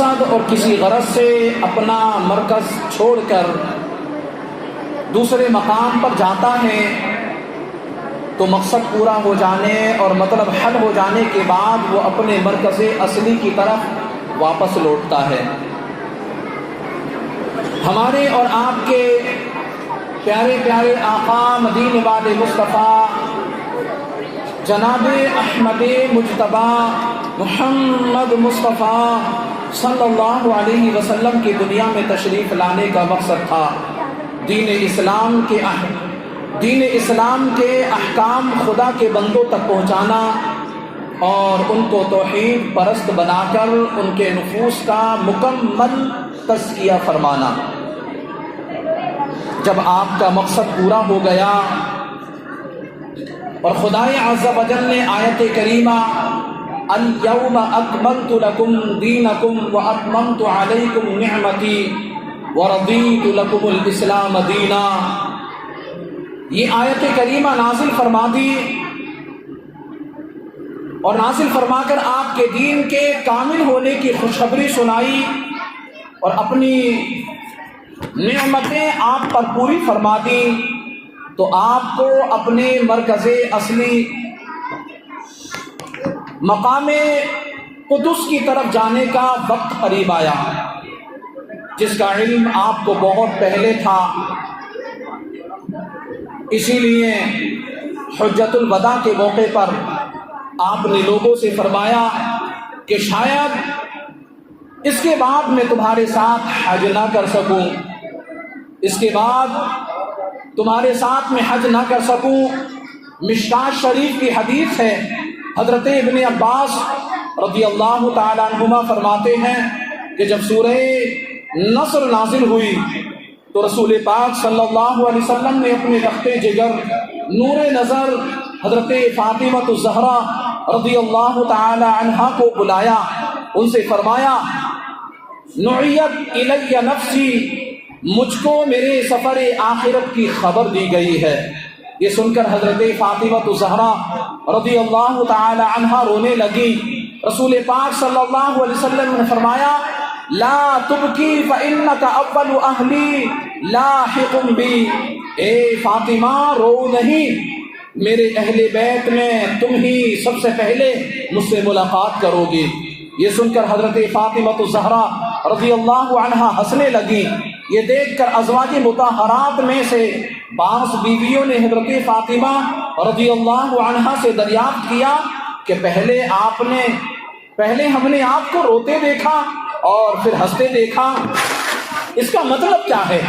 مقصد اور کسی غرض سے اپنا مرکز چھوڑ کر دوسرے مقام پر جاتا ہے تو مقصد پورا ہو جانے اور مطلب حل ہو جانے کے بعد وہ اپنے مرکز اصلی کی طرف واپس لوٹتا ہے۔ ہمارے اور آپ کے پیارے پیارے آقا مدینے والے مصطفیٰ جناب احمد مجتبی محمد مصطفیٰ صلی اللہ علیہ وسلم کی دنیا میں تشریف لانے کا مقصد تھا دین اسلام کے احکام خدا کے بندوں تک پہنچانا اور ان کو توحید پرست بنا کر ان کے نفوس کا مکمل تزکیہ فرمانا۔ جب آپ کا مقصد پورا ہو گیا اور خدائے عز و جل نے آیت کریمہ اليوم اکملت لکم دینکم واتممت علیکم نعمتی ورضیت لکم الاسلام دینا، یہ آیت کریمہ نازل فرما دی اور نازل فرما کر آپ کے دین کے کامل ہونے کی خوشخبری سنائی اور اپنی نعمتیں آپ پر پوری فرما دی، تو آپ کو اپنے مرکز اصلی مقام قدس کی طرف جانے کا وقت قریب آیا، جس کا علم آپ کو بہت پہلے تھا۔ اسی لیے حجت الوداع کے موقع پر آپ نے لوگوں سے فرمایا کہ شاید اس کے بعد میں تمہارے ساتھ حج نہ کر سکوں، اس کے بعد تمہارے ساتھ میں حج نہ کر سکوں۔ مشکاۃ شریف کی حدیث ہے، حضرت ابن عباس رضی اللہ تعالی عنہما فرماتے ہیں کہ جب سورہ نصر نازل ہوئی تو رسول پاک صلی اللہ علیہ وسلم نے اپنے تخت جگر نور نظر حضرت فاطمہ الزہرا رضی اللہ تعالی عنہا کو بلایا، ان سے فرمایا نعیت الی نفسی، مجھ کو میرے سفر آخرت کی خبر دی گئی ہے۔ یہ سن کر حضرت فاطمہ الزہرا رضی اللہ تعالی عنہا رونے لگی۔ رسول پاک صلی اللہ علیہ وسلم نے فرمایا لا تبکی فإنک اول اہلی لاحق بی، اے فاطمہ رو نہیں، میرے اہل بیت میں تم ہی سب سے پہلے مجھ سے ملاقات کرو گی۔ یہ سن کر حضرت فاطمہ الزہرا رضی اللہ عنہا ہنسنے لگی۔ یہ دیکھ کر ازواج مطہرات میں سے بعض بیویوں نے حضرت فاطمہ رضی اللہ عنہا سے دریافت کیا کہ پہلے ہم نے آپ کو روتے دیکھا اور پھر ہنستے دیکھا، اس کا مطلب کیا ہے؟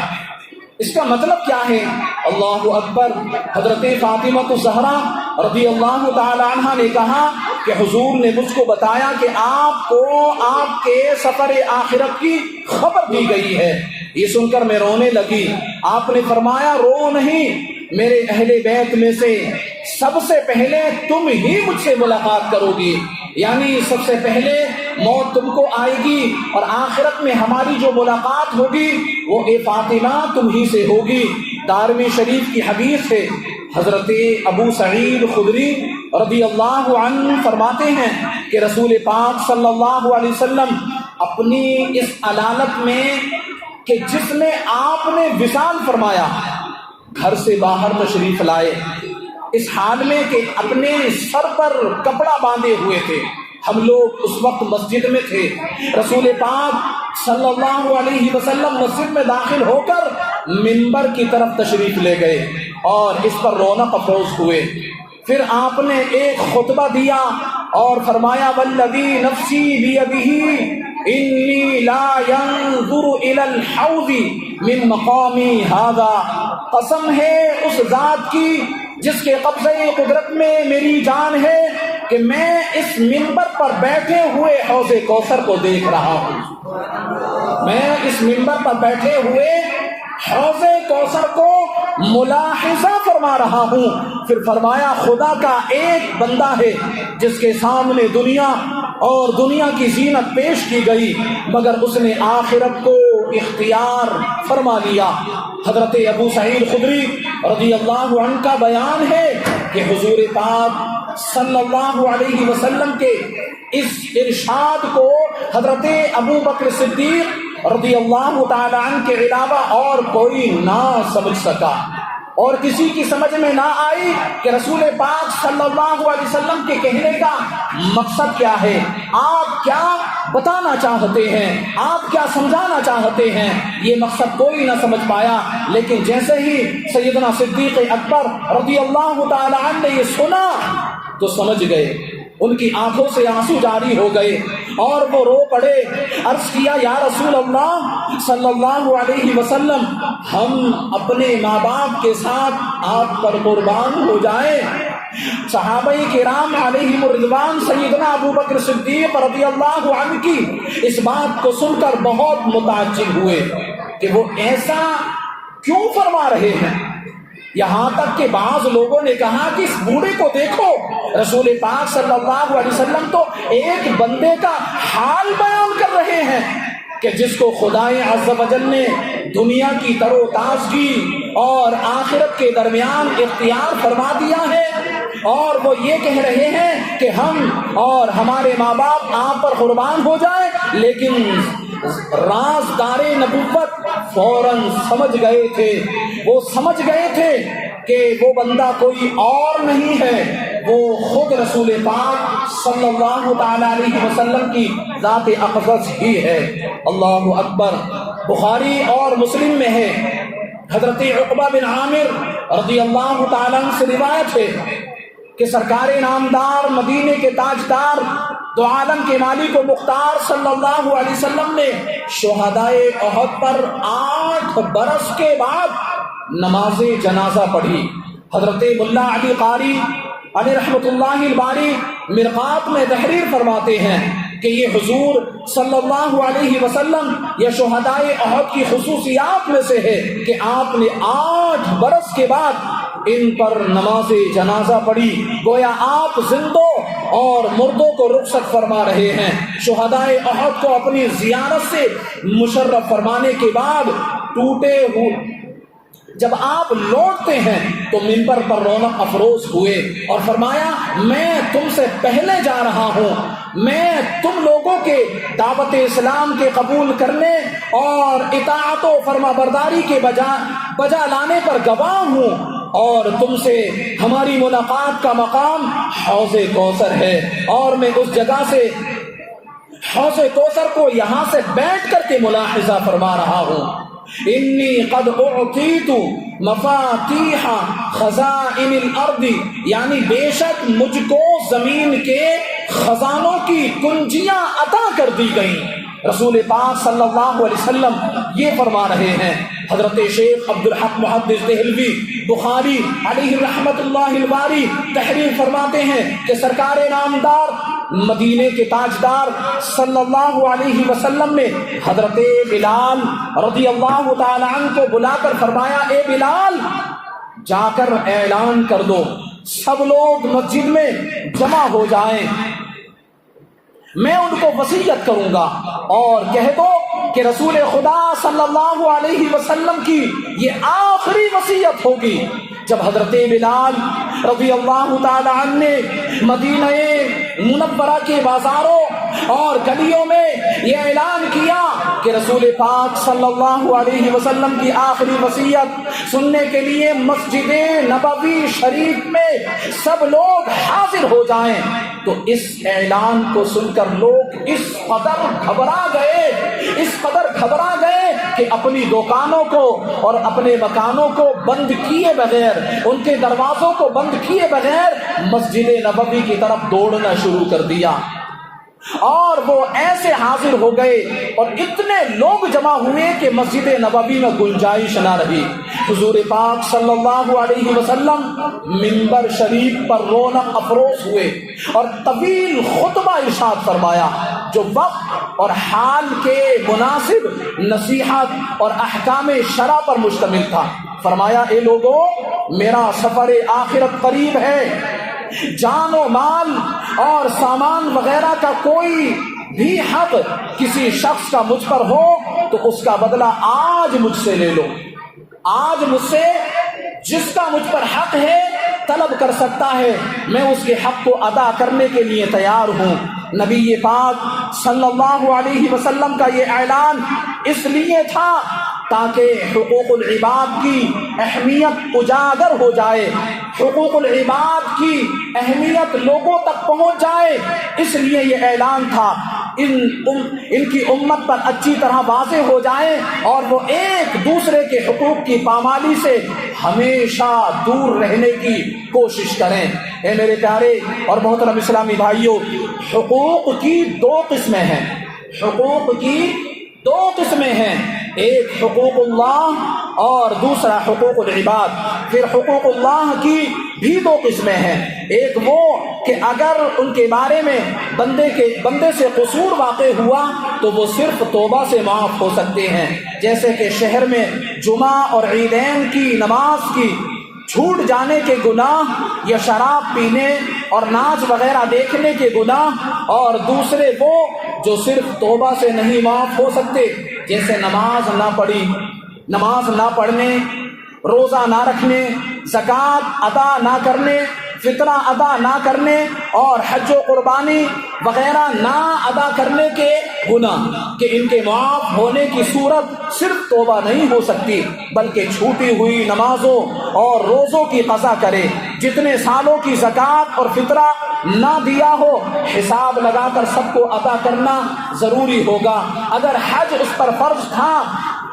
اس کا مطلب کیا ہے؟ اللہ اکبر۔ حضرت فاطمہ الزہرا رضی اللہ تعالی عنہا نے کہا کہ حضور نے مجھ کو بتایا کہ آپ کو آپ کے سفر آخرت کی خبر دی گئی ہے۔ یہ سن کر میں رونے لگی۔ آپ نے فرمایا رو نہیں، میرے اہل بیت میں سے سب سے پہلے تم ہی مجھ سے ملاقات کرو گی، یعنی سب سے پہلے موت تم کو آئے گی اور آخرت میں ہماری جو ملاقات ہوگی وہ اے فاطمہ تم ہی سے ہوگی۔ دارمی شریف کی حدیث ہے، حضرت ابو سعید خدری رضی اللہ عنہ فرماتے ہیں کہ رسول پاک صلی اللہ علیہ وسلم اپنی اس علالت میں کہ جس میں آپ نے وصال فرمایا، گھر سے باہر تشریف لائے اس حال میں کہ اپنے سر پر کپڑا باندھے ہوئے تھے۔ ہم لوگ اس وقت مسجد میں تھے، رسول پاک صلی اللہ علیہ وسلم مسجد میں داخل ہو کر منبر کی طرف تشریف لے گئے اور اس پر رونق افروز ہوئے۔ پھر آپ نے ایک خطبہ دیا اور فرمایا والذی نفسی بیدہ انی لا ینظر الی الحوض من مقامی ھذا، قسم ہے اس ذات کی جس کے قبضے قدرت میں میری جان ہے کہ میں اس منبر پر بیٹھے ہوئے حوض کوثر کو دیکھ رہا ہوں، میں اس منبر پر بیٹھے ہوئے حوض کوثر کو ملاحظہ فرما رہا ہوں۔ پھر فرمایا خدا کا ایک بندہ ہے جس کے سامنے دنیا اور دنیا کی زینت پیش کی گئی مگر اس نے آخرت کو اختیار فرما لیا۔ حضرت ابو سعید خدری رضی اللہ عنہ کا بیان ہے کہ حضور پاک صلی اللہ علیہ وسلم کے اس ارشاد کو حضرت ابو بکر صدیق رضی اللہ تعالی عنہ کے علاوہ اور کوئی نہ سمجھ سکا، اور کسی کی سمجھ میں نہ آئی کہ رسول پاک صلی اللہ علیہ وسلم کے کہنے کا مقصد کیا ہے، آپ کیا بتانا چاہتے ہیں، آپ کیا سمجھانا چاہتے ہیں، یہ مقصد کوئی نہ سمجھ پایا۔ لیکن جیسے ہی سیدنا صدیق اکبر رضی اللہ تعالی عنہ نے یہ سنا تو سمجھ گئے، ان کی آنکھوں سے آنسو جاری ہو گئے اور وہ رو پڑے۔ عرض کیا یا رسول اللہ صلی اللہ علیہ وسلم، ہم اپنے ماں باپ کے ساتھ آپ پر قربان ہو جائیں۔ صحابہ کرام علیہم الرضوان سیدنا ابو بکر صدیق رضی اللہ عنہ کی اس بات کو سن کر بہت متعجب ہوئے کہ وہ ایسا کیوں فرما رہے ہیں، یہاں تک کہ بعض لوگوں نے کہا کہ اس بوڑھے کو دیکھو، رسول پاک صلی اللہ علیہ وسلم تو ایک بندے کا حال بیان کر رہے ہیں کہ جس کو خدائے عز و جل نے دنیا کی تر و تازگی اور آخرت کے درمیان اختیار فرما دیا ہے، اور وہ یہ کہہ رہے ہیں کہ ہم اور ہمارے ماں باپ آپ پر قربان ہو جائیں۔ لیکن رازدار نبوت فوراً سمجھ گئے تھے، وہ سمجھ گئے تھے کہ وہ بندہ کوئی اور نہیں ہے، وہ خود رسول پاک صلی اللہ تعالی علیہ وسلم کی ذات اقدس ہی ہے۔ اللہ اکبر۔ بخاری اور مسلم میں ہے، حضرت عقبہ بن عامر رضی اللہ تعالیٰ عنہ سے روایت ہے کہ سرکار نامدار، مدینے کے تاجدار، دو عالم کے مالک و مختار صلی اللہ علیہ وسلم نے شہدائے احد پر 8 برس کے بعد نماز جنازہ پڑھی۔ حضرت ملا علی قاری علیہ رحمۃ اللہ الباری مرقات میں تحریر فرماتے ہیں کہ یہ حضور صلی اللہ علیہ وسلم یا شہدائے احد کی خصوصیات میں سے ہے کہ آپ نے 8 برس کے بعد ان پر نماز جنازہ پڑھی، گویا آپ زندوں اور مردوں کو رخصت فرما رہے ہیں۔ شہدائے احد کو اپنی زیارت سے مشرف فرمانے کے بعد ٹوٹے ہوئے جب آپ لوٹتے ہیں تو منبر پر رونق افروز ہوئے اور فرمایا میں تم سے پہلے جا رہا ہوں، میں تم لوگوں کے دعوت اسلام کے قبول کرنے اور اطاعت و فرما برداری کے بجا لانے پر گواہ ہوں، اور تم سے ہماری ملاقات کا مقام حوض کوثر ہے، اور میں اس جگہ سے حوض کوثر کو یہاں سے بیٹھ کر کے ملاحظہ فرما رہا ہوں۔ انی قد اعطیت مفاتیح خزائن الارض، یعنی بے شک مجھ کو زمین کے خزانوں کی کنجیاں عطا کر دی گئیں۔ رسول پاک صلی اللہ علیہ وسلم یہ فرما رہے ہیں۔ حضرت شیخ عبدالحق محدث دہلوی بخاری علیہ رحمت اللہ الباری تحریر فرماتے ہیں کہ سرکار نامدار مدینے کے تاجدار صلی اللہ علیہ وسلم نے حضرت بلال رضی اللہ تعالی عنہ کو بلا کر فرمایا اے بلال، جا کر اعلان کر دو، سب لوگ مسجد میں جمع ہو جائیں، میں ان کو وصیت کروں گا، اور کہہ دو کہ رسول خدا صلی اللہ علیہ وسلم کی یہ آخری وصیت ہوگی۔ جب حضرت بلال رضی اللہ تعالی عنہ نے مدینہ منورہ کے بازاروں اور گلیوں میں یہ اعلان کیا کہ رسول پاک صلی اللہ علیہ وسلم کی آخری وصیت سننے کے لیے مسجد نبوی شریف میں سب لوگ حاضر ہو جائیں، تو اس اعلان کو سن کر لوگ اس قدر گھبرا گئے کہ اپنی دکانوں کو اور اپنے مکانوں کو بند کیے بغیر، ان کے دروازوں کو بند کیے بغیر مسجد نبوی کی طرف دوڑنا شروع کر دیا، اور وہ ایسے حاضر ہو گئے اور اتنے لوگ جمع ہوئے کہ مسجد نبوی میں گنجائش نہ رہی۔ حضور پاک صلی اللہ علیہ وسلم منبر شریف پر رونق افروز ہوئے اور طویل خطبہ ارشاد فرمایا جو وقت اور حال کے مناسب نصیحت اور احکام شرع پر مشتمل تھا۔ فرمایا اے لوگوں، میرا سفر آخرت قریب ہے، جان و مال اور سامان وغیرہ کا کوئی بھی حق کسی شخص کا مجھ پر ہو تو اس کا بدلہ آج مجھ سے لے لو، آج مجھ سے جس کا مجھ پر حق ہے طلب کر سکتا ہے میں اس کے حق کو ادا کرنے کے لیے تیار ہوں۔ نبی پاک صلی اللہ علیہ وسلم کا یہ اعلان اس لیے تھا تاکہ حقوق العباد کی اہمیت اجاگر ہو جائے، حقوق العباد کی اہمیت لوگوں تک پہنچ جائے، اس لیے یہ اعلان تھا ان کی امت پر اچھی طرح واضح ہو جائے اور وہ ایک دوسرے کے حقوق کی پامالی سے ہمیشہ دور رہنے کی کوشش کریں۔ اے میرے پیارے اور محترم اسلامی بھائیوں، حقوق کی دو قسمیں ہیں، حقوق کی دو قسمیں ہیں، ایک حقوق اللہ اور دوسرا حقوق العباد۔ پھر حقوق اللہ کی بھی دو قسمیں ہیں، ایک وہ کہ اگر ان کے بارے میں بندے سے قصور واقع ہوا تو وہ صرف توبہ سے معاف ہو سکتے ہیں، جیسے کہ شہر میں جمعہ اور عیدین کی نماز کی چھوٹ جانے کے گناہ یا شراب پینے اور ناچ وغیرہ دیکھنے کے گناہ، اور دوسرے وہ جو صرف توبہ سے نہیں معاف ہو سکتے، جیسے نماز نہ پڑھنے، روزہ نہ رکھنے، زکوٰۃ ادا نہ کرنے، فطرہ ادا نہ کرنے اور حج و قربانی وغیرہ نہ ادا کرنے کے گناہ، کہ ان کے معاف ہونے کی صورت صرف توبہ نہیں ہو سکتی بلکہ چھوٹی ہوئی نمازوں اور روزوں کی قضا کرے، جتنے سالوں کی زکوٰۃ اور فطرہ نہ دیا ہو حساب لگا کر سب کو ادا کرنا ضروری ہوگا۔ اگر حج اس پر فرض تھا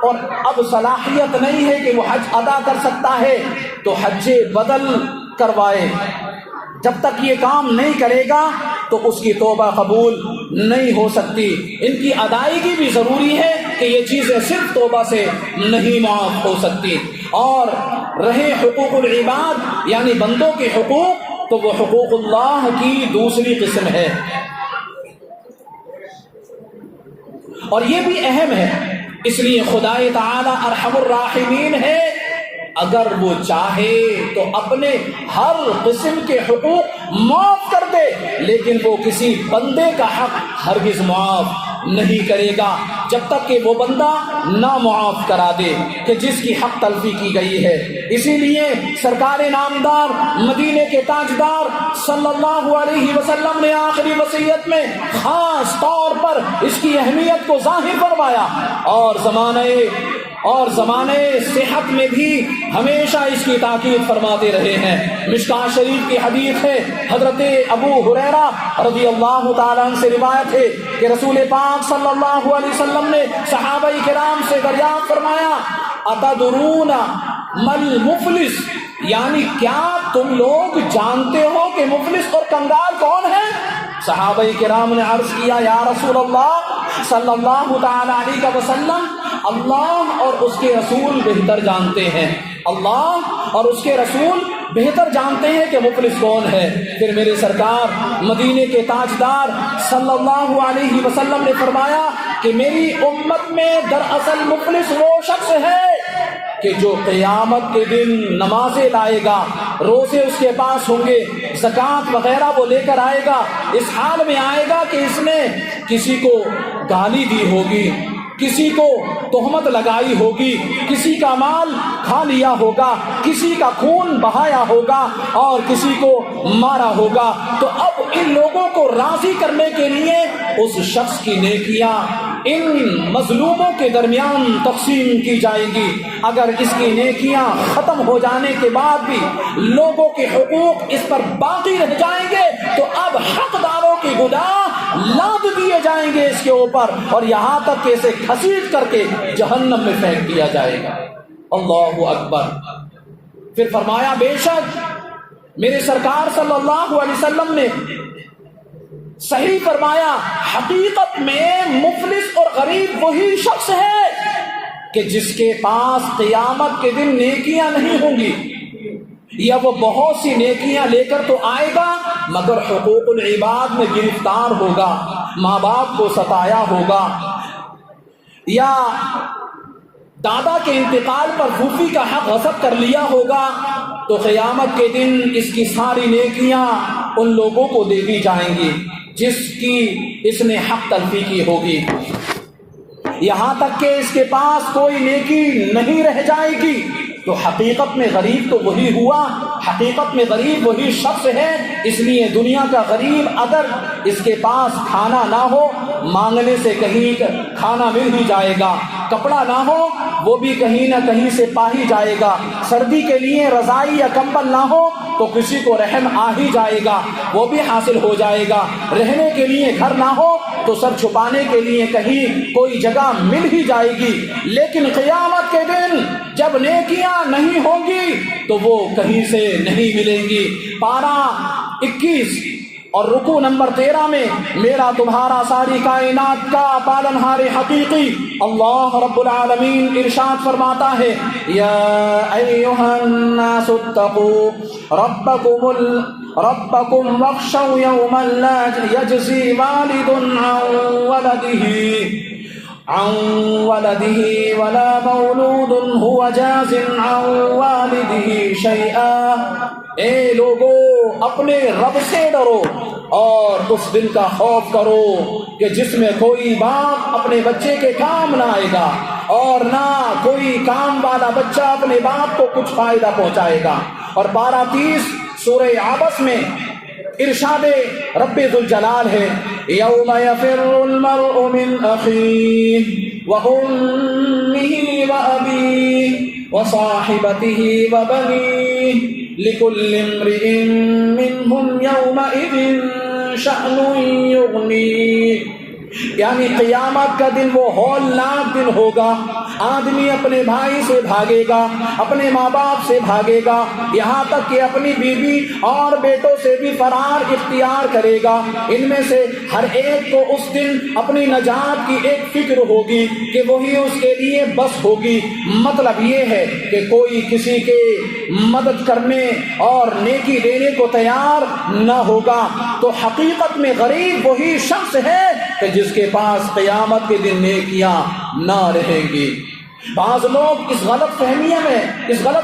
اور اب صلاحیت نہیں ہے کہ وہ حج ادا کر سکتا ہے تو حج بدل کروائے، جب تک یہ کام نہیں کرے گا تو اس کی توبہ قبول نہیں ہو سکتی۔ ان کی ادائیگی بھی ضروری ہے کہ یہ چیزیں صرف توبہ سے نہیں معاف ہو سکتی۔ اور رہے حقوق العباد یعنی بندوں کے حقوق، تو وہ حقوق اللہ کی دوسری قسم ہے، اور یہ بھی اہم ہے، اس لیے خدا تعالی ارحم الراحمین ہے، اگر وہ چاہے تو اپنے ہر قسم کے حقوق معاف کر دے، لیکن وہ کسی بندے کا حق ہرگز معاف نہیں کرے گا جب تک کہ وہ بندہ نہ معاف کرا دے کہ جس کی حق تلفی کی گئی ہے۔ اسی لیے سرکار نامدار مدینے کے تاجدار صلی اللہ علیہ وسلم نے آخری وصیت میں خاص طور پر اس کی اہمیت کو ظاہر فرمایا، اور زمانے صحت میں بھی ہمیشہ اس کی تاکید فرماتے رہے ہیں۔ مشکاہ شریف کی حدیث ہے، حضرت ابو ہریرہ رضی اللہ تعالیٰ عنہ سے روایت ہے کہ رسول پاک صلی اللہ علیہ وسلم نے صحابہ کرام سے دریافت فرمایا، اتدرون مل مفلس، یعنی کیا تم لوگ جانتے ہو کہ مفلس اور کنگال کون ہے؟ صحابہ کرام نے عرض کیا، یا رسول اللہ صلی اللہ تعالی علیہ وسلم، اللہ اور اس کے رسول بہتر جانتے ہیں، اللہ اور اس کے رسول بہتر جانتے ہیں کہ مفلس کون ہے۔ پھر میرے سرکار مدینے کے تاجدار صلی اللہ علیہ وسلم نے فرمایا کہ میری امت میں دراصل مفلس وہ شخص ہے کہ جو قیامت کے دن نمازیں لائے گا، روزے اس کے پاس ہوں گے، زکوٰۃ وغیرہ وہ لے کر آئے گا، اس حال میں آئے گا کہ اس نے کسی کو گالی دی ہوگی، کسی کو تہمت لگائی ہوگی، کسی کا مال کھا لیا ہوگا، کسی کا خون بہایا ہوگا اور کسی کو مارا ہوگا۔ تو اب ان لوگوں کو راضی کرنے کے لیے اس شخص کی نیکیاں ان مظلوموں کے درمیان تقسیم کی جائیں گی۔ اگر اس کی نیکیاں ختم ہو جانے کے بعد بھی لوگوں کے حقوق اس پر باقی رہ جائیں گے تو اب حقداروں کے گناہ لاد دیے جائیں گے اس کے اوپر، اور یہاں تک کہ اسے گھسیٹ کر کے جہنم میں پھینک دیا جائے گا۔ اللہ اکبر۔ پھر فرمایا، بے شک میرے سرکار صلی اللہ علیہ وسلم نے صحیح فرمایا، حقیقت میں مفلس اور غریب وہی شخص ہے کہ جس کے پاس قیامت کے دن نیکیاں نہیں ہوں گی، یا وہ بہت سی نیکیاں لے کر تو آئے گا مگر حقوق العباد میں گرفتار ہوگا، ماں باپ کو ستایا ہوگا، یا دادا کے انتقال پر پھوپھی کا حق غصب کر لیا ہوگا، تو قیامت کے دن اس کی ساری نیکیاں ان لوگوں کو دے دی جائیں گی جس کی اس نے حق تلفی کی ہوگی، یہاں تک کہ اس کے پاس کوئی نیکی نہیں رہ جائے گی۔ تو حقیقت میں غریب تو وہی ہوا، حقیقت میں غریب وہی شخص ہے۔ اس لیے دنیا کا غریب اگر اس کے پاس کھانا نہ ہو، مانگنے سے کہیں کھانا مل ہی جائے گا، کپڑا نہ ہو وہ بھی کہیں نہ کہیں سے پا ہی جائے گا، سردی کے لیے رضائی یا کمبل نہ ہو تو کسی کو رحم آ ہی جائے گا، وہ بھی حاصل ہو جائے گا، رہنے کے لیے گھر نہ ہو تو سر چھپانے کے لیے کہیں کوئی جگہ مل ہی جائے گی۔ لیکن قیامت کے دن جب نیکیاں نہیں ہوں گی تو وہ کہیں سے نہیں ملیں گی۔ پارہ 21 اور رکوع نمبر 13 میں میرا تمہارا ساری کائنات کا پالنہار حقیقی اللہ رب العالمین ارشاد فرماتا ہے، یا ایھا الناس اتقوا ربکم واخشوا یوما لا یجزی والد عن ولده ولا مولود هو جاز عن والده شيئا۔ اے لوگو اپنے رب سے ڈرو اور اس دن کا خوف کرو کہ جس میں کوئی باپ اپنے بچے کے کام نہ آئے گا اور نہ کوئی کام والا بچہ اپنے باپ کو کچھ فائدہ پہنچائے گا۔ اور پارہ 30 سورہ عبس میں ارشاد رب ذوالجلال ہے، یوم یفر المرء من اخیہ وامہ وابیہ وصاحبتہ وبنیہ لکل امرئ منہم یومئذ شأن یغنیہ۔ یعنی قیامت کا دن وہ ہولناک دن ہوگا، آدمی اپنے بھائی سے بھاگے گا، اپنے ماں باپ سے بھاگے گا، یہاں تک کہ اپنی بیوی اور بیٹوں سے بھی فرار اختیار کرے گا۔ ان میں سے ہر ایک کو اس دن اپنی نجات کی ایک فکر ہوگی کہ وہی اس کے لیے بس ہوگی۔ مطلب یہ ہے کہ کوئی کسی کے مدد کرنے اور نیکی دینے کو تیار نہ ہوگا۔ تو حقیقت میں غریب وہی شخص ہے کہ جس کے پاس قیامت کے دن نیکیاں نہ رہیں گی۔ بعض لوگ اس غلط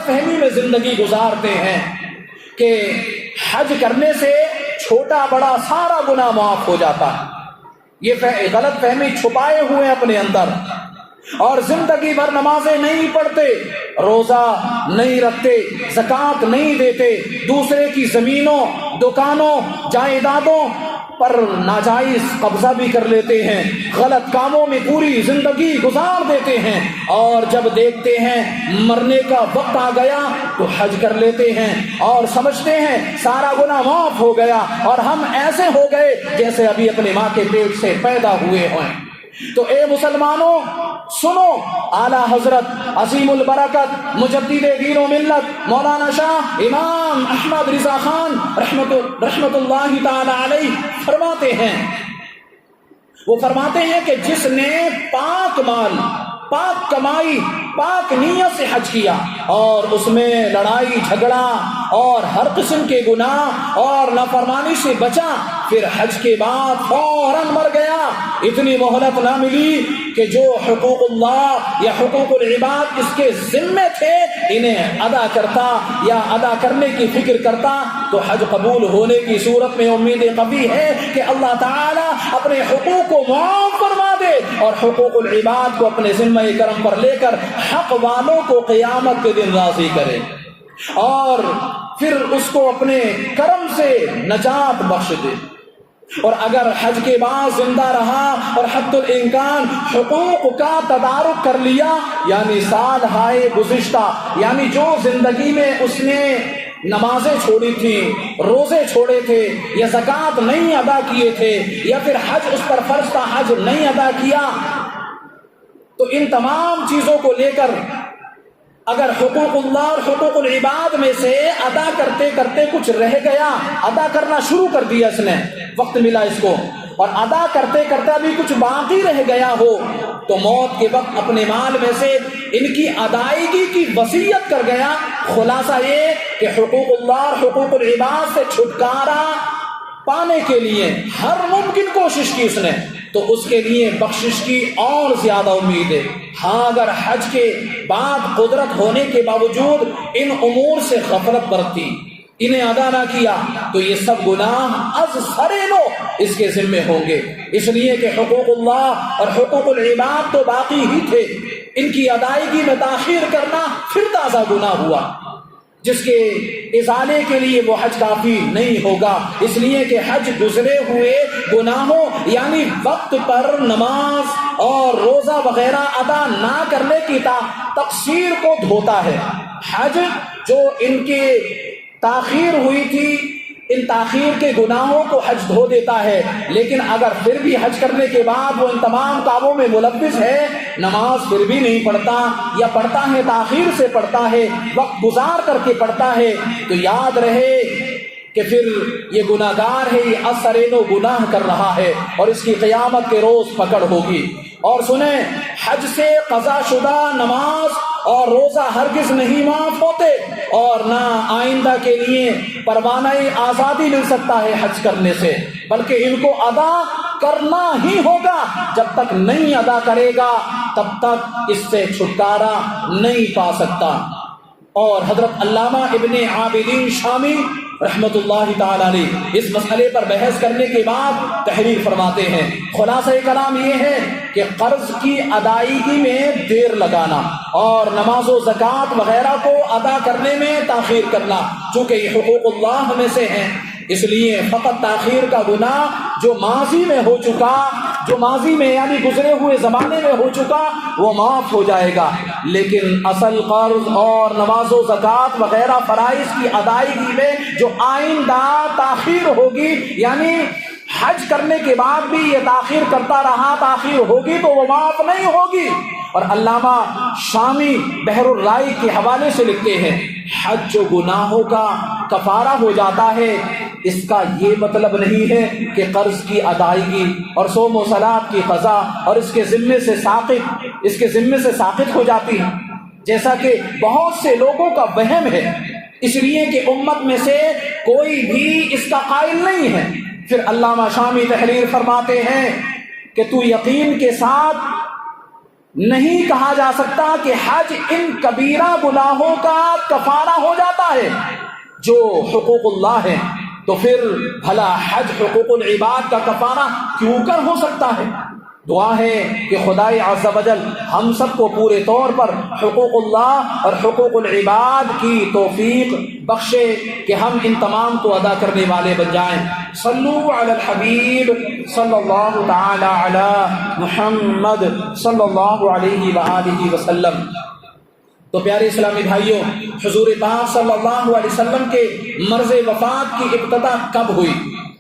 فہمی میں زندگی گزارتے ہیں کہ حج کرنے سے چھوٹا بڑا سارا گناہ معاف ہو جاتا ہے۔ یہ غلط فہمی چھپائے ہوئے اپنے اندر، اور زندگی بھر نمازیں نہیں پڑھتے، روزہ نہیں رکھتے، زکوٰۃ نہیں دیتے، دوسرے کی زمینوں، دکانوں، جائیدادوں پر ناجائز قبضہ بھی کر لیتے ہیں، غلط کاموں میں پوری زندگی گزار دیتے ہیں، اور جب دیکھتے ہیں مرنے کا وقت آ گیا تو حج کر لیتے ہیں اور سمجھتے ہیں سارا گناہ معاف ہو گیا اور ہم ایسے ہو گئے جیسے ابھی اپنے ماں کے پیٹ سے پیدا ہوئے ہیں۔ تو اے مسلمانوں سنو، اعلیٰ حضرت عظیم البرکت مجدد دین و ملت مولانا شاہ امام احمد رضا خان رحمت اللہ تعالی علیہ فرماتے ہیں کہ جس نے پاک مال، پاک کمائی، پاک نیت سے حج کیا اور اس میں لڑائی جھگڑا اور ہر قسم کے گناہ اور نافرمانی سے بچا، پھر حج کے بعد فوراً مر گیا، اتنی مہلت نہ ملی کہ جو حقوق اللہ یا حقوق العباد اس کے ذمے تھے انہیں ادا کرتا یا ادا کرنے کی فکر کرتا، تو حج قبول ہونے کی صورت میں امید قوی ہے کہ اللہ تعالیٰ اپنے حقوق کو معاف فرما دے اور حقوق العباد کو اپنے ذمہ کرم پر لے کر حق والوں کو قیامت کے دن راضی کرے اور پھر اس کو اپنے کرم سے نجات بخش دے۔ اور اگر حج کے بعد زندہ رہا اور حد الامکان حقوق کا تدارک کر لیا، یعنی سال ہائے گزشتہ، یعنی جو زندگی میں اس نے نمازیں چھوڑی تھی، روزے چھوڑے تھے، یا زکوٰۃ نہیں ادا کیے تھے، یا پھر حج اس پر فرض تھا حج نہیں ادا کیا، تو ان تمام چیزوں کو لے کر اگر حقوق اللہ اور حقوق العباد میں سے ادا کرتے کرتے کچھ رہ گیا، ادا کرنا شروع کر دیا اس نے، وقت ملا اس کو، اور ادا کرتے کرتے بھی کچھ باقی رہ گیا ہو، تو موت کے وقت اپنے مال میں سے ان کی ادائیگی کی وصیت کر گیا۔ خلاصہ یہ کہ حقوق اللہ اور حقوق العباد سے چھٹکارا پانے کے لیے ہر ممکن کوشش کی اس نے، تو اس کے لیے بخشش کی اور زیادہ امید ہے۔ ہاں اگر حج کے بعد قدرت ہونے کے باوجود ان امور سے غفلت برتی، انہیں ادا نہ کیا، تو یہ سب گناہ از سرے لو اس کے ذمے ہوں گے، اس لیے کہ حقوق اللہ اور حقوق العباد تو باقی ہی تھے۔ ان کی ادائیگی میں تاخیر کرنا پھر تازہ گناہ ہوا، جس کے ازالے کے لیے وہ حج کافی نہیں ہوگا، اس لیے کہ حج گزرے ہوئے گناہوں یعنی وقت پر نماز اور روزہ وغیرہ ادا نہ کرنے کی تقصیر کو دھوتا ہے۔ حج جو ان کی تاخیر ہوئی تھی، ان تاخیر کے گناہوں کو حج دھو دیتا ہے، لیکن اگر پھر بھی حج کرنے کے بعد وہ ان تمام کاموں میں ملوث ہے، نماز پھر بھی نہیں پڑھتا یا پڑھتا ہے تاخیر سے پڑھتا ہے، وقت گزار کر کے پڑھتا ہے، تو یاد رہے کہ پھر یہ گناہ گار ہے، یہ اثرین و گناہ کر رہا ہے اور اس کی قیامت کے روز پکڑ ہوگی۔ اور سنیں، حج سے قضا شدہ نماز اور روزہ ہرگز نہیں معاف ہوتے، اور نہ آئندہ کے لیے پروانہ آزادی مل سکتا ہے حج کرنے سے، بلکہ ان کو ادا کرنا ہی ہوگا۔ جب تک نہیں ادا کرے گا تب تک اس سے چھٹکارا نہیں پا سکتا۔ اور حضرت علامہ ابن عابدین شامی رحمت اللہ تعالی علیہ اس مسئلے پر بحث کرنے کے بعد تحریر فرماتے ہیں، خلاصہ کلام یہ ہے کہ قرض کی ادائیگی میں دیر لگانا اور نماز و زکوٰۃ وغیرہ کو ادا کرنے میں تاخیر کرنا، چونکہ یہ حقوق اللہ میں سے ہیں، اس لیے فقط تاخیر کا گناہ جو ماضی میں ہو چکا، جو ماضی میں یعنی گزرے ہوئے زمانے میں ہو چکا، وہ معاف ہو جائے گا، لیکن اصل قرض اور نماز و زکوٰۃ وغیرہ فرائض کی ادائیگی میں جو آئندہ تاخیر ہوگی، یعنی حج کرنے کے بعد بھی یہ تاخیر کرتا رہا، تاخیر ہوگی تو وہ معاف نہیں ہوگی۔ اور علامہ شامی بحر الرائی کے حوالے سے لکھتے ہیں، حج جو گناہوں کا کفارہ ہو جاتا ہے، اس کا یہ مطلب نہیں ہے کہ قرض کی ادائیگی اور صوم و صلاۃ کی قضا اور اس کے ذمے سے ساقط ہو جاتی ہے، جیسا کہ بہت سے لوگوں کا وہم ہے، اس لیے کہ امت میں سے کوئی بھی اس کا قائل نہیں ہے۔ پھر علامہ شامی تحریر فرماتے ہیں کہ تو یقین کے ساتھ نہیں کہا جا سکتا کہ حج ان کبیرہ گناہوں کا کفارہ ہو جاتا ہے جو حقوق اللہ ہے، تو پھر بھلا حج حقوق العباد کا کفارہ کیوں کر ہو سکتا ہے؟ دعا ہے کہ خدائے عز و جل ہم سب کو پورے طور پر حقوق اللہ اور حقوق العباد کی توفیق بخشے کہ ہم ان تمام کو ادا کرنے والے بن جائیں۔ صلو علی الحبیب صلی اللہ تعالی علی محمد صلی اللہ علیہ وآلہ وسلم۔ تو پیارے اسلامی بھائیوں، حضور پاک صلی اللہ علیہ وسلم کے مرض وفات کی ابتدا کب ہوئی،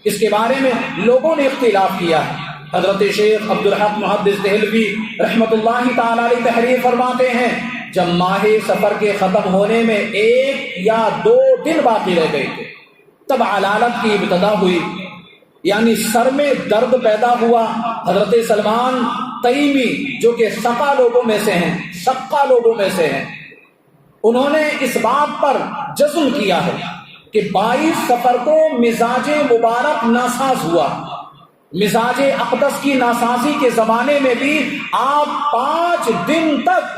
اس کے بارے میں لوگوں نے اختلاف کیا ہے۔ حضرت شیخ عبدالحق محدث دہلوی رحمت اللہ تعالی علیہ تحریر فرماتے ہیں، جب ماہ سفر کے ختم ہونے میں 1 یا 2 دن باقی رہ گئے تھے تب علالت کی ابتدا ہوئی، یعنی سر میں درد پیدا ہوا۔ حضرت سلمان تیمی جو کہ سقا لوگوں میں سے ہیں، انہوں نے اس بات پر جزم کیا ہے کہ 22 سفر کو مزاج مبارک ناساز ہوا۔ مزاج اقدس کی ناسازی کے زمانے میں بھی آپ 5 دن تک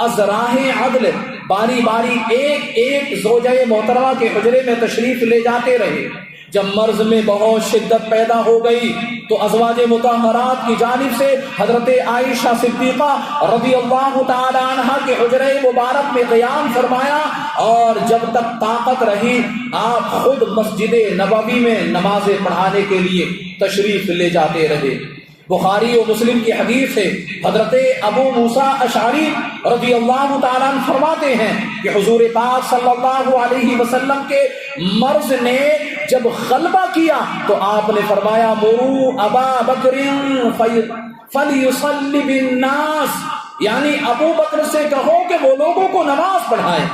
از راہ عدل باری باری ایک زوجہ محترمہ کے حجرے میں تشریف لے جاتے رہے۔ جب مرض میں بہت شدت پیدا ہو گئی تو ازواج مطہرات کی جانب سے حضرت عائشہ صدیقہ رضی اللہ تعالی عنہا کے حجرے مبارک میں قیام فرمایا، اور جب تک طاقت رہی آپ خود مسجد نبوی میں نمازیں پڑھانے کے لیے تشریف لے جاتے رہے۔ بخاری و مسلم کی حدیث ہے، حضرت ابو موسیٰ اشعری رضی اللہ تعالیٰ عنہ فرماتے ہیں کہ حضور پاک صلی اللہ علیہ وسلم کے مرض نے جب غلبہ کیا تو آپ نے فرمایا، مرو ابا بکر فلیصلی بالناس، یعنی ابو بکر سے کہو کہ وہ لوگوں کو نماز پڑھائیں۔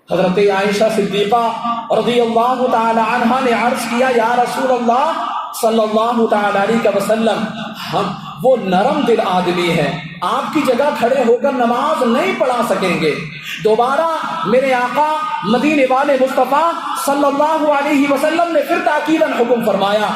حضرت عائشہ صدیقہ رضی اللہ تعالی عنہا نے عرض کیا، یا رسول اللہ صلی اللہ تعالی علیہ وسلم، ہم وہ نرم دل آدمی ہیں، آپ کی جگہ کھڑے ہو کر نماز نہیں پڑھا سکیں گے۔ دوبارہ میرے آقا مدینے والے مصطفیٰ صلی اللہ علیہ وسلم نے پھر تاکیداً حکم فرمایا،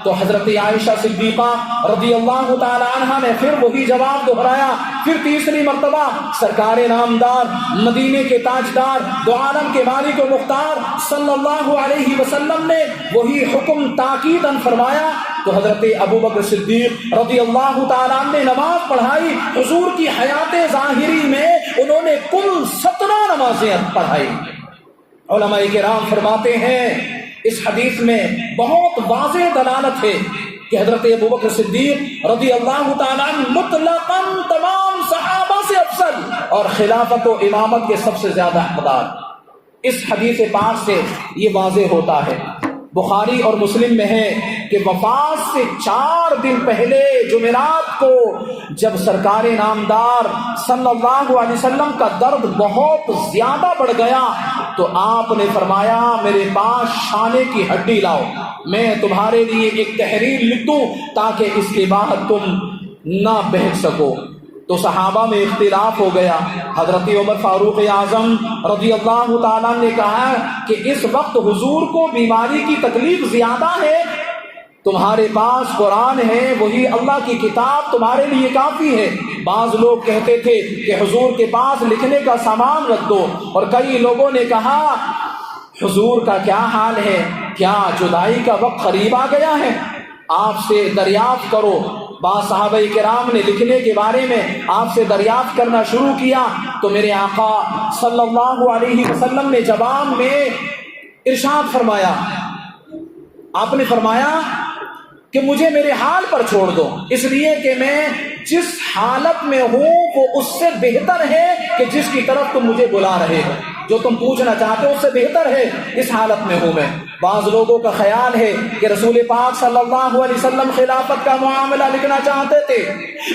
تو حضرت عائشہ صدیقہ رضی اللہ تعالی عنہا نے پھر وہی جواب دہرایا. پھر تیسری مرتبہ سرکار نامدار مدینے کے تاجدار دو عالم کے مالک و مختار صلی اللہ علیہ وسلم نے وہی حکم تاکیداً فرمایا. تو حضرت ابو بکر صدیق رضی اللہ تعالیٰ عنہ نے نماز پڑھائی. حضور کی حیات ظاہری میں انہوں نے کل 17 نمازیں پڑھائی. علماء کرام فرماتے ہیں اس حدیث میں بہت واضح دلالت ہے کہ حضرت ابو بکر صدیق رضی اللہ تعالیٰ عنہ مطلقاً تمام صحابہ سے افضل اور خلافت و امامت کے سب سے زیادہ حقدار. اس حدیث پاک سے یہ واضح ہوتا ہے. بخاری اور مسلم میں ہے کہ وفات سے 4 دن پہلے جمعرات کو جب سرکار نامدار صلی اللہ علیہ وسلم کا درد بہت زیادہ بڑھ گیا تو آپ نے فرمایا میرے پاس شانے کی ہڈی لاؤ, میں تمہارے لیے ایک تحریر لکھ دوں تاکہ اس کے بعد تم نہ بہک سکو. تو صحابہ میں اختلاف ہو گیا. حضرت عمر فاروق اعظم رضی اللہ تعالیٰ نے کہا کہ اس وقت حضور کو بیماری کی تکلیف زیادہ ہے, تمہارے پاس قرآن ہے, وہی اللہ کی کتاب تمہارے لیے کافی ہے. بعض لوگ کہتے تھے کہ حضور کے پاس لکھنے کا سامان رکھ دو, اور کئی لوگوں نے کہا حضور کا کیا حال ہے, کیا جدائی کا وقت قریب آ گیا ہے, آپ سے دریافت کرو. بعض صحابہ کرام نے لکھنے کے بارے میں آپ سے دریافت کرنا شروع کیا. تو میرے آقا صلی اللہ علیہ وسلم نے جواب میں ارشاد فرمایا, آپ نے فرمایا کہ مجھے میرے حال پر چھوڑ دو, اس لیے کہ میں جس حالت میں ہوں وہ اس سے بہتر ہے کہ جس کی طرف تم مجھے بلا رہے ہو. جو تم پوچھنا چاہتے ہو اس سے بہتر ہے, اس حالت میں ہوں میں. بعض لوگوں کا خیال ہے کہ رسول پاک صلی اللہ علیہ وسلم خلافت کا معاملہ لکھنا چاہتے تھے,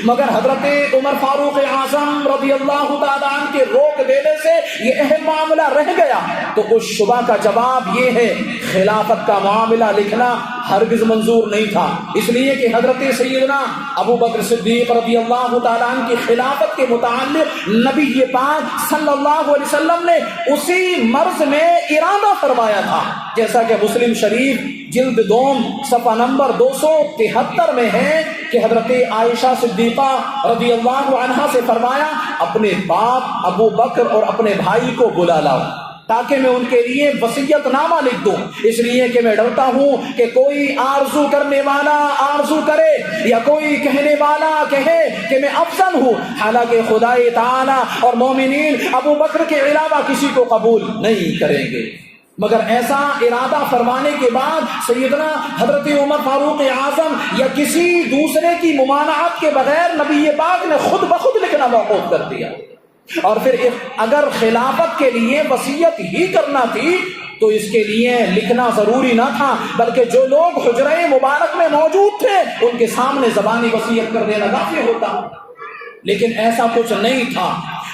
مگر حضرت عمر فاروق اعظم رضی اللہ تعالیٰ عنہ کے روک دینے سے یہ اہم معاملہ رہ گیا. تو اس شبہ کا جواب یہ ہے خلافت کا معاملہ لکھنا ہرگز منظور نہیں تھا, اس لیے کہ حضرت سیدنا ابو بکر صدیق رضی اللہ تعالیٰ عنہ کی خلافت کے متعلق نبی پاک صلی اللہ علیہ وسلم نے اسی مرض میں ارادہ فرمایا تھا, جیسا کہ مسلم شریف جلد 2 صفحہ نمبر 273 میں ہے کہ حضرت عائشہ صدیقہ رضی اللہ عنہا سے فرمایا اپنے باپ ابو بکر اور اپنے بھائی کو بلا لاؤ تاکہ میں ان کے لیے وصیت نامہ لکھ دوں, اس لیے کہ میں ڈرتا ہوں کہ کوئی آرزو کرنے والا آرزو کرے یا کوئی کہنے والا کہے کہ میں افضل ہوں, حالانکہ خدائے تعالی اور مومنین ابو بکر کے علاوہ کسی کو قبول نہیں کریں گے. مگر ایسا ارادہ فرمانے کے بعد سیدنا حضرت عمر فاروق اعظم یا کسی دوسرے کی ممانعت کے بغیر نبی پاک نے خود بخود لکھنا موقوف کر دیا. اور پھر اگر خلافت کے لیے وصیت ہی کرنا تھی تو اس کے لیے لکھنا ضروری نہ تھا, بلکہ جو لوگ حجرہ مبارک میں موجود تھے ان کے سامنے زبانی وصیت کر دینا کافی ہوتا, لیکن ایسا کچھ نہیں تھا.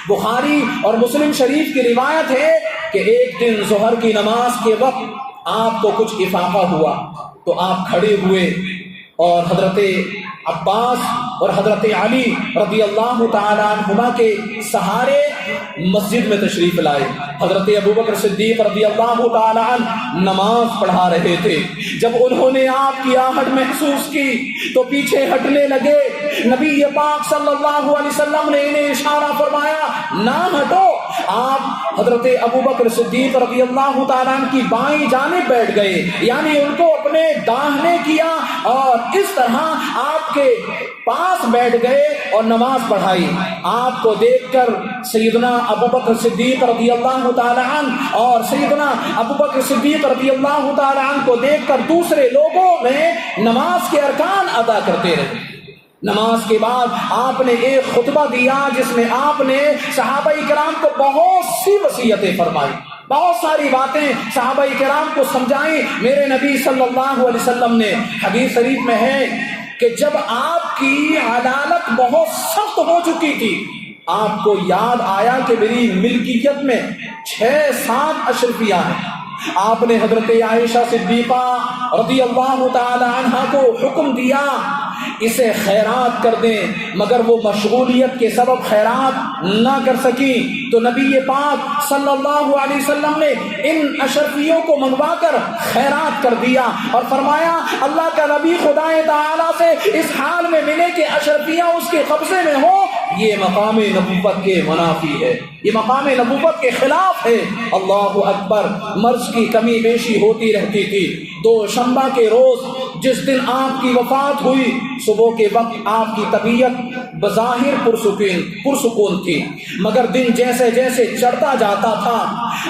بخاری اور مسلم شریف کی روایت ہے کہ ایک دن ظہر کی نماز کے وقت آپ کو کچھ افاقہ ہوا تو آپ کھڑے ہوئے اور حضرت عباس اور حضرت علی رضی اللہ تعالی عنہما کے سہارے مسجد میں تشریف لائے. حضرت ابو بکر صدیق رضی اللہ تعالی عنہ نماز پڑھا رہے تھے. جب انہوں نے آپ کی آہٹ محسوس کی تو پیچھے ہٹنے لگے. نبی پاک صلی اللہ علیہ وسلم نے انہیں اشارہ فرمایا نہ ہٹو. آپ حضرت ابو بکر صدیق رضی اللہ تعالی عنہ کی بائیں جانب بیٹھ گئے, یعنی ان کو اپنے داہنے کیا اور اس طرح آپ کے پاس بیٹھ گئے اور نماز پڑھائی. آپ کو دیکھ کر سیدنا ابو بکر صدیق رضی اللہ تعالی عنہ اور سیدنا ابو بکر صدیق رضی اللہ تعالی عنہ کو دیکھ کر دوسرے لوگوں میں نماز کے ارکان ادا کرتے رہے. نماز کے بعد آپ نے ایک خطبہ دیا جس میں آپ نے صحابہ کرام کو بہت سی وصیتیں فرمائی, بہت ساری باتیں صحابہ کرام کو سمجھائیں. میرے نبی صلی اللہ علیہ وسلم نے حدیث شریف میں ہے کہ جب آپ کی عدالت بہت سخت ہو چکی تھی آپ کو یاد آیا کہ میری ملکیت میں 6-7 اشرفیاں ہیں. آپ نے حضرت عائشہ صدیقہ رضی اللہ تعالی عنہا کو حکم دیا اسے خیرات کر دیں، مگر وہ مشغولیت کے سبب خیرات نہ کر سکی تو نبی پاک صلی اللہ علیہ وسلم نے ان اشرفیوں کو منگوا کر خیرات کر دیا اور فرمایا اللہ کا نبی خدا تعالیٰ سے اس حال میں ملے کہ اشرفیاں اس کے قبضے میں ہو، یہ مقام نبوت کے منافی ہے، یہ مقام نبوت کے خلاف ہے۔ اللہ اکبر۔ مرض کی کمی بیشی ہوتی رہتی تھی۔ دوشنبہ کے روز جس دن آپ کی وفات ہوئی، صبح کے وقت آپ کی طبیعت بظاہر پرسکون تھی، مگر دن جیسے جیسے چڑھتا جاتا تھا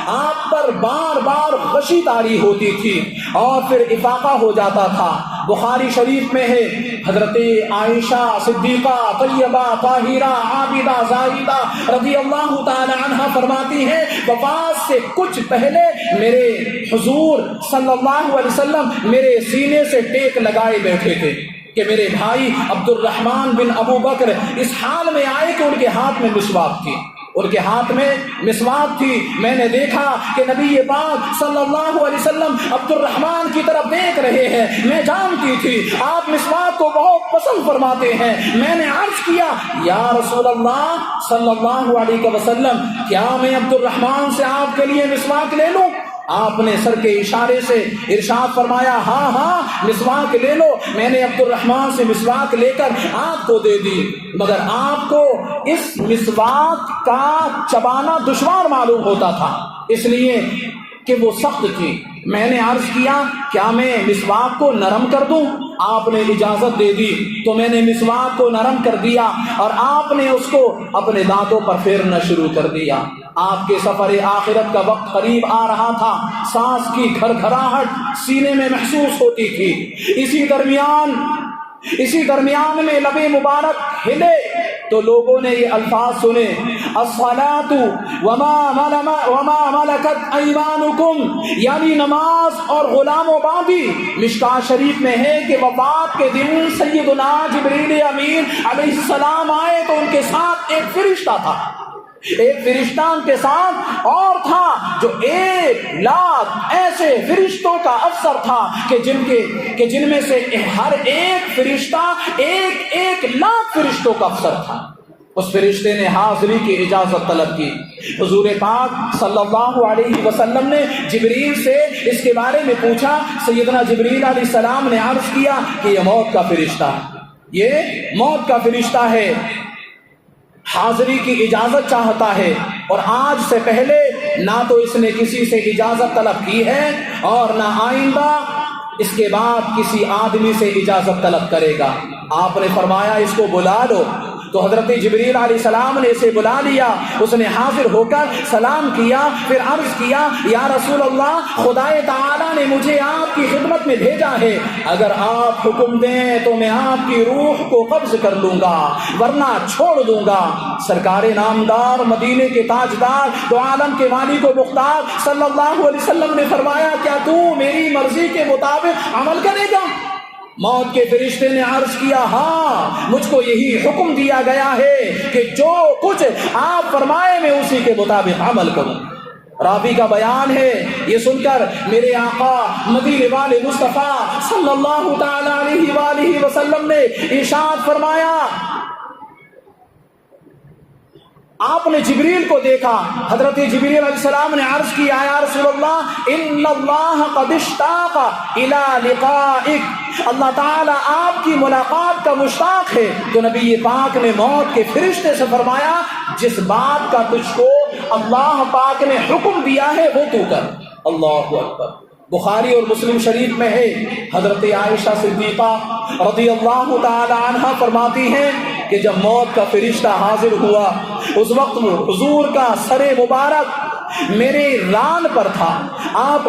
آپ پر بار بار غشی طاری ہوتی تھی اور پھر افاقہ ہو جاتا تھا۔ بخاری شریف میں ہے حضرت عائشہ صدیقہ طیبہ طاہرہ عابدہ زاہدہ رضی اللہ تعالی عنہ فرماتی ہیں وفات سے کچھ پہلے میرے حضور صلی اللہ علیہ وسلم میرے سینے سے ٹیک لگائے بیٹھے تھے کہ میرے بھائی عبد الرحمن بن ابو بکر اس حال میں آئے کہ ان کے ہاتھ میں مسواک تھی، ان کے ہاتھ میں مسواک تھی۔ میں نے دیکھا کہ نبی پاک صلی اللہ علیہ وسلم عبد الرحمن کی طرف دیکھ رہے ہیں، میں جانتی تھی آپ مسواک کو بہت پسند فرماتے ہیں۔ میں نے عرض کیا یا رسول اللہ صلی اللہ علیہ وسلم کیا میں عبد الرحمن سے آپ کے لیے مسواک لے لوں؟ آپ نے سر کے اشارے سے ارشاد فرمایا ہاں ہاں مسواک لے لو۔ میں نے عبد الرحمن سے مسواک لے کر آپ کو دے دی، مگر آپ کو اس مسواک کا چبانا دشوار معلوم ہوتا تھا اس لیے کہ وہ سخت تھی۔ میں نے عرض کیا کیا میں مسواک کو نرم کر دوں؟ آپ نے اجازت دے دی تو میں نے مسواک کو نرم کر دیا اور آپ نے اس کو اپنے دانتوں پر پھیرنا شروع کر دیا۔ آپ کے سفر آخرت کا وقت قریب آ رہا تھا، سانس کی گھرگھراہٹ سینے میں محسوس ہوتی تھی۔ اسی درمیان میں لب مبارک ہلے تو لوگوں نے یہ الفاظ سنے الصلاۃ وما ملکت ایمانکم، یعنی نماز اور غلام و باغی۔ مشکاۃ شریف میں ہے کہ وفات کے دن سیدنا جبریل امین علیہ السلام آئے تو ان کے ساتھ ایک فرشتہ تھا، ایک فرشتہ ان کے ساتھ اور تھا جو 1,00,000 ایسے فرشتوں کا افسر تھا کہ جن میں سے ہر ایک فرشتہ 1,00,000 فرشتوں کا افسر تھا۔ اس فرشتے نے حاضری کی اجازت طلب کی۔ حضور پاک صلی اللہ علیہ وسلم نے جبریل سے اس کے بارے میں پوچھا۔ سیدنا جبریل علیہ السلام نے عرض کیا کہ یہ موت کا فرشتہ ہے، یہ موت کا فرشتہ ہے، حاضری کی اجازت چاہتا ہے، اور آج سے پہلے نہ تو اس نے کسی سے اجازت طلب کی ہے اور نہ آئندہ اس کے بعد کسی آدمی سے اجازت طلب کرے گا۔ آپ نے فرمایا اس کو بلا لو، تو حضرت جبریل علیہ السلام نے اسے بلا لیا۔ اس نے حاضر ہو کر سلام کیا، پھر عرض کیا یا رسول اللہ خدا تعالیٰ نے مجھے آپ کی خدمت میں بھیجا ہے، اگر آپ حکم دیں تو میں آپ کی روح کو قبض کر لوں گا ورنہ چھوڑ دوں گا۔ سرکار نامدار مدینے کے تاجدار دو عالم کے مالک و مختار صلی اللہ علیہ وسلم نے فرمایا کیا تو میری مرضی کے مطابق عمل کرے گا؟ موت کے فرشتے نے عرض کیا ہاں، مجھ کو یہی حکم دیا گیا ہے کہ جو کچھ آپ فرمائے میں اسی کے مطابق عمل کروں۔ راوی کا بیان ہے، یہ سن کر میرے آقا مدینے والے مصطفیٰ صلی اللہ تعالی علیہ وآلہ وسلم نے ارشاد فرمایا، آپ نے جبریل کو دیکھا۔ حضرت جبریل علیہ السلام نے عرض کیا یا رسول اللہ ان اللہ قد اشتاق الی لقائک، اللہ تعالیٰ آپ کی ملاقات کا مشتاق ہے۔ تو نبی پاک نے موت کے فرشتے سے فرمایا جس بات کا تجھ کو اللہ پاک نے حکم دیا ہے وہ تو کر۔ اللہ اکبر۔ بخاری اور مسلم شریف میں ہے حضرت عائشہ صدیقہ رضی اللہ تعالی عنہ فرماتی ہیں کہ جب موت کا فرشتہ حاضر ہوا اس وقت حضور کا سر مبارک میرے ران پر تھا، آپ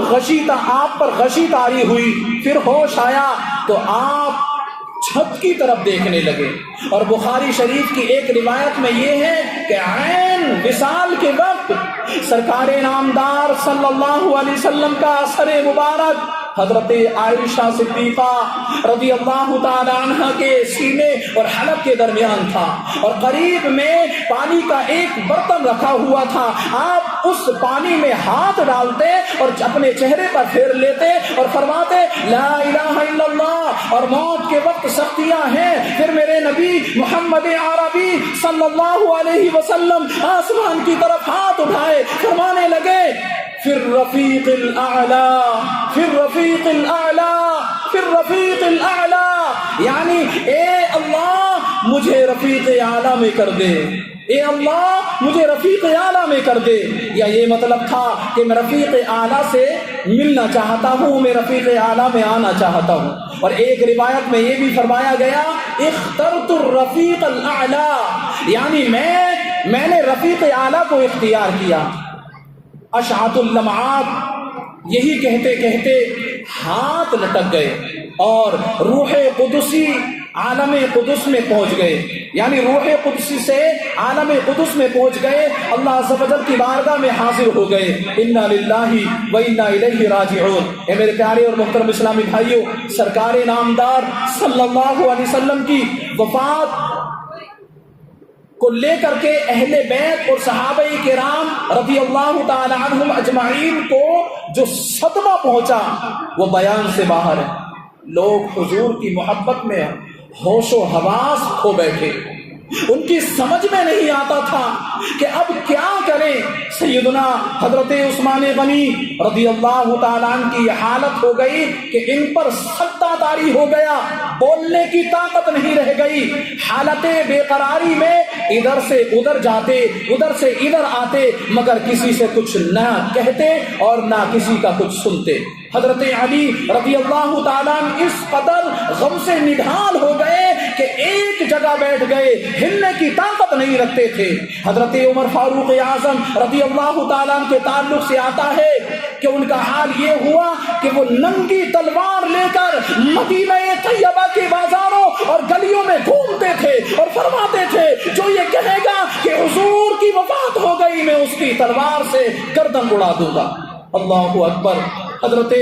پر غشی طاری ہوئی، پھر ہوش آیا تو آپ چھت کی طرف دیکھنے لگے۔ اور بخاری شریف کی ایک روایت میں یہ ہے کہ عین وصال کے وقت سرکار نامدار صلی اللہ علیہ وسلم کا سر مبارک حضرت عائشہ صدیقہ رضی اللہ تعالی عنہ کے سینے اور حلق کے درمیان تھا، اور قریب میں پانی کا ایک برتن رکھا ہوا تھا۔ آپ اس پانی میں ہاتھ ڈالتے اور اپنے چہرے پر پھیر لیتے اور فرماتے لا الہ الا اللہ، اور موت کے وقت سختیاں ہیں۔ پھر میرے نبی محمد عربی صلی اللہ علیہ وسلم آسمان کی طرف ہاتھ اٹھائے، فرمانے لگے فی الرفیق الاعلی، فی الرفیق الاعلی، فی الرفیق الاعلی، یعنی اے اللہ مجھے رفیق اعلیٰ میں کر دے، اے اللہ مجھے رفیق اعلیٰ میں کر دے۔ یا یہ مطلب تھا کہ میں رفیق اعلیٰ سے ملنا چاہتا ہوں، میں رفیق اعلیٰ میں آنا چاہتا ہوں۔ اور ایک روایت میں یہ بھی فرمایا گیا اخترت الرفیق الاعلی، یعنی میں نے رفیق اعلیٰ کو اختیار کیا۔ اشعت اللمعات، یہی کہتے کہتے ہاتھ لٹک گئے اور روح قدسی عالم قدس میں پہنچ گئے، یعنی روح قدسی سے عالم قدس میں پہنچ گئے، اللہ عز و جل کی بارگاہ میں حاضر ہو گئے۔ انا للہ و انا الیہ راجعون۔ اے میرے پیارے اور محترم اسلامی بھائیوں، سرکار نامدار صلی اللہ علیہ وسلم کی وفات کو لے کر کے اہل بیت اور صحابہ کرام رضی اللہ تعالی عنہم اجمعین کو جو صدمہ پہنچا وہ بیان سے باہر ہے۔ لوگ حضور کی محبت میں ہوش و حواس کھو بیٹھے، ان کی سمجھ میں نہیں آتا تھا کہ اب کیا کریں۔ سیدنا حضرت عثمان غنی رضی اللہ تعالیٰ عنہ کی یہ حالت ہو گئی کہ ان پر سکتہ طاری ہو گیا، بولنے کی طاقت نہیں رہ گئی۔ حالت بے قراری میں ادھر سے ادھر جاتے، ادھر سے ادھر آتے، مگر کسی سے کچھ نہ کہتے اور نہ کسی کا کچھ سنتے۔ حضرت علی رضی اللہ تعالیٰ عنہ اس قدر غم سے نڈھال ہو گئے کہ ایک جگہ بیٹھ گئے، ہلنے کی طاقت نہیں رکھتے تھے۔ حضرت عمر فاروق اعظم رضی اللہ تعالیٰ عنہ کے تعلق سے آتا ہے کہ ان کا حال یہ ہوا کہ وہ ننگی تلوار لے کر مدینہ طیبہ کے بازاروں اور گلیوں میں گھومتے تھے اور فرماتے تھے جو یہ کہے گا کہ حضور کی وفات ہو گئی میں اس کی تلوار سے گردن اڑا دوں گا۔ اللہ اکبر۔ حضرت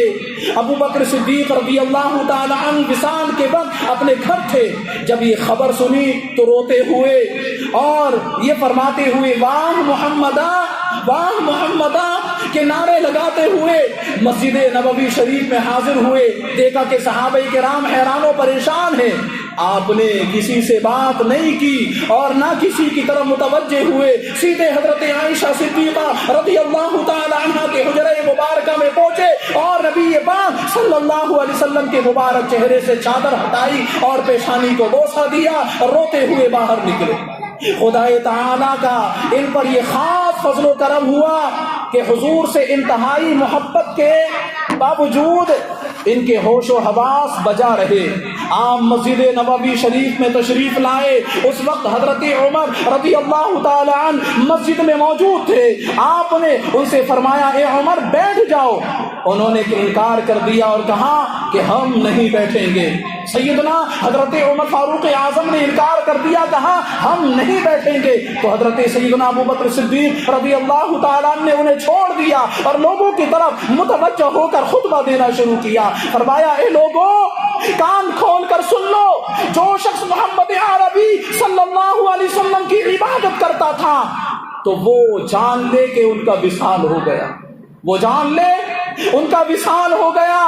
ابو بکر صدیق رضی اللہ تعالی عنہ وصال کے وقت اپنے گھر تھے، جب یہ خبر سنی تو روتے ہوئے اور یہ فرماتے ہوئے واہ محمدہ واہ محمدہ کے نعرے لگاتے ہوئے مسجد نبوی شریف میں حاضر ہوئے۔ دیکھا کہ صحابہ کرام حیران و پریشان ہیں، آپ نے کسی سے بات نہیں کی اور نہ کسی کی طرف متوجہ ہوئے، سیدھے حضرت عائشہ صدیقہ رضی اللہ تعالی عنہا کے حجرہ مبارکہ میں پہنچے اور نبی پاک صلی اللہ علیہ وسلم کے مبارک چہرے سے چادر ہٹائی اور پیشانی کو بوسہ دیا اور روتے ہوئے باہر نکلے۔ خدا تعالیٰ کا ان پر یہ خاص فضل و کرم ہوا کہ حضور سے انتہائی محبت کے باوجود ان کے ہوش و حواس بجا رہے۔ آپ مسجد نبوی شریف میں تشریف لائے، اس وقت حضرت عمر رضی اللہ تعالی عنہ مسجد میں موجود تھے۔ آپ نے ان سے فرمایا اے عمر بیٹھ جاؤ، انہوں نے انکار کر دیا اور کہا کہ ہم نہیں بیٹھیں گے۔ سیدنا حضرت عمر فاروق اعظم نے انکار کر دیا، کہا ہم نہیں بیٹھیں گے۔ تو حضرت سیدنا ابو بکر صدیق رضی اللہ تعالیٰ عنہ نے انہیں چھوڑ دیا اور لوگوں کی طرف متوجہ ہو کر خطبہ دینا شروع کیا۔ فرمایا اے لوگوں کان کھول کر سن لو، جو شخص محمد عربی صلی اللہ علیہ وسلم کی عبادت کرتا تھا تو وہ جان لے کہ ان کا وصال ہو گیا، وہ جان لے ان کا وصال ہو گیا،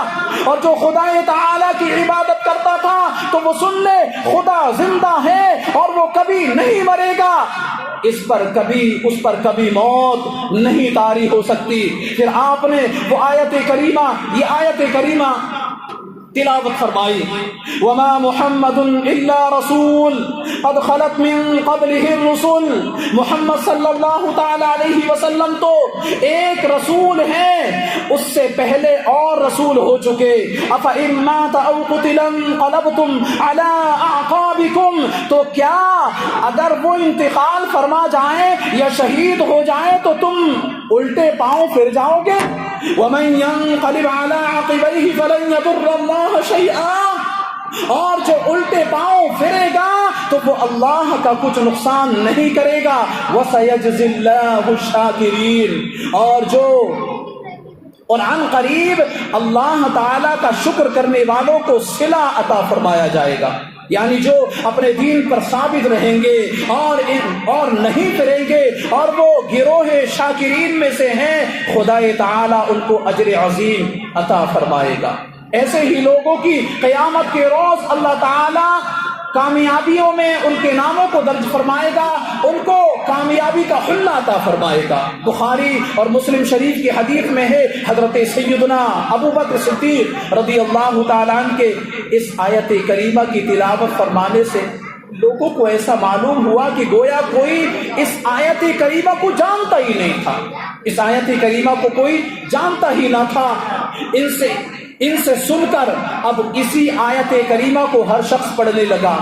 اور جو خدا تعالیٰ کی عبادت کرتا تھا تو وہ سن لے خدا زندہ ہے اور وہ کبھی نہیں مرے گا، اس پر کبھی موت نہیں طاری ہو سکتی۔ پھر آپ نے وہ یہ آیت کریمہ تلاوت فرمائی، وما محمد الا رسول قد خلت من قبله الرسل۔ محمد صلی اللہ تعالی علیہ وسلم تو ایک رسول ہیں، اس سے پہلے اور رسول ہو چکے۔ افإن مات او قتل انقلبتم على اعقابكم، تو کیا اگر وہ انتقال فرما جائیں یا شہید ہو جائیں تو تم الٹے پاؤں پھر جاؤ گے؟ ومن ينقلب على عقبيه فلن يضر الله شيئا، اور جو الٹے پاؤں پھرے گا تو وہ اللہ کا کچھ نقصان نہیں کرے گا۔ وَسَيَجْزِي اللَّهُ الشَّاكِرِينَ، اور جو اور عن قریب اللہ تعالیٰ کا شکر کرنے والوں کو صلہ عطا فرمایا جائے گا، یعنی جو اپنے دین پر ثابت رہیں گے اور نہیں پھریں گے اور وہ گروہ شاکرین میں سے ہیں، خدا تعالیٰ ان کو اجر عظیم عطا فرمائے گا۔ ایسے ہی لوگوں کی قیامت کے روز اللہ تعالیٰ کامیابیوں میں ان کے ناموں کو درج فرمائے گا، ان کو کامیابی کا حلہ عطا فرمائے گا۔ بخاری اور مسلم شریف کی حدیث میں ہے، حضرت سیدنا ابو بکر صدیق رضی اللہ تعالیٰ عنہ کے اس آیت کریمہ کی تلاوت فرمانے سے لوگوں کو ایسا معلوم ہوا کہ گویا کوئی اس آیت کریمہ کو جانتا ہی نہیں تھا، اس آیت کریمہ کو کوئی جانتا ہی نہ تھا۔ ان سے سن کر اب اسی آیت کریمہ کو ہر شخص پڑھنے لگا۔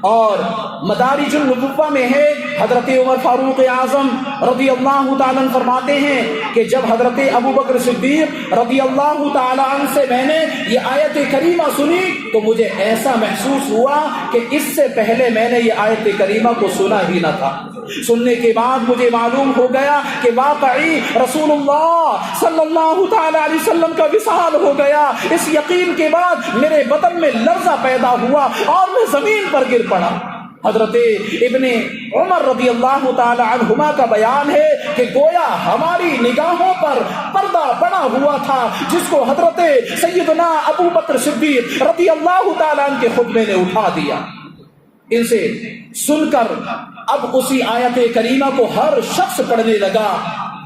اور مدارج النبوہ میں ہے، حضرت عمر فاروق اعظم رضی اللہ تعالیٰ عنہ فرماتے ہیں کہ جب حضرت ابو بکر صدیق رضی اللہ تعالیٰ عنہ سے میں نے یہ آیت کریمہ سنی تو مجھے ایسا محسوس ہوا کہ اس سے پہلے میں نے یہ آیت کریمہ کو سنا ہی نہ تھا۔ سننے کے بعد مجھے معلوم ہو گیا کہ واقعی رسول اللہ صلی اللہ تعالیٰ علیہ وسلم کا وصال ہو گیا۔ اس یقین کے بعد میرے بدن میں لرزہ پیدا ہوا اور میں زمین پر گر پڑا۔ حضرت ابن عمر رضی اللہ تعالی عنہما کا بیان ہے کہ گویا ہماری نگاہوں پر پردہ پڑا ہوا تھا جس کو حضرت سیدنا ابو بکر صدیق رضی اللہ تعالی عنہ کے خطبے نے اٹھا دیا۔ ان سے سن کر اب اسی آیت کریمہ کو ہر شخص پڑھنے لگا،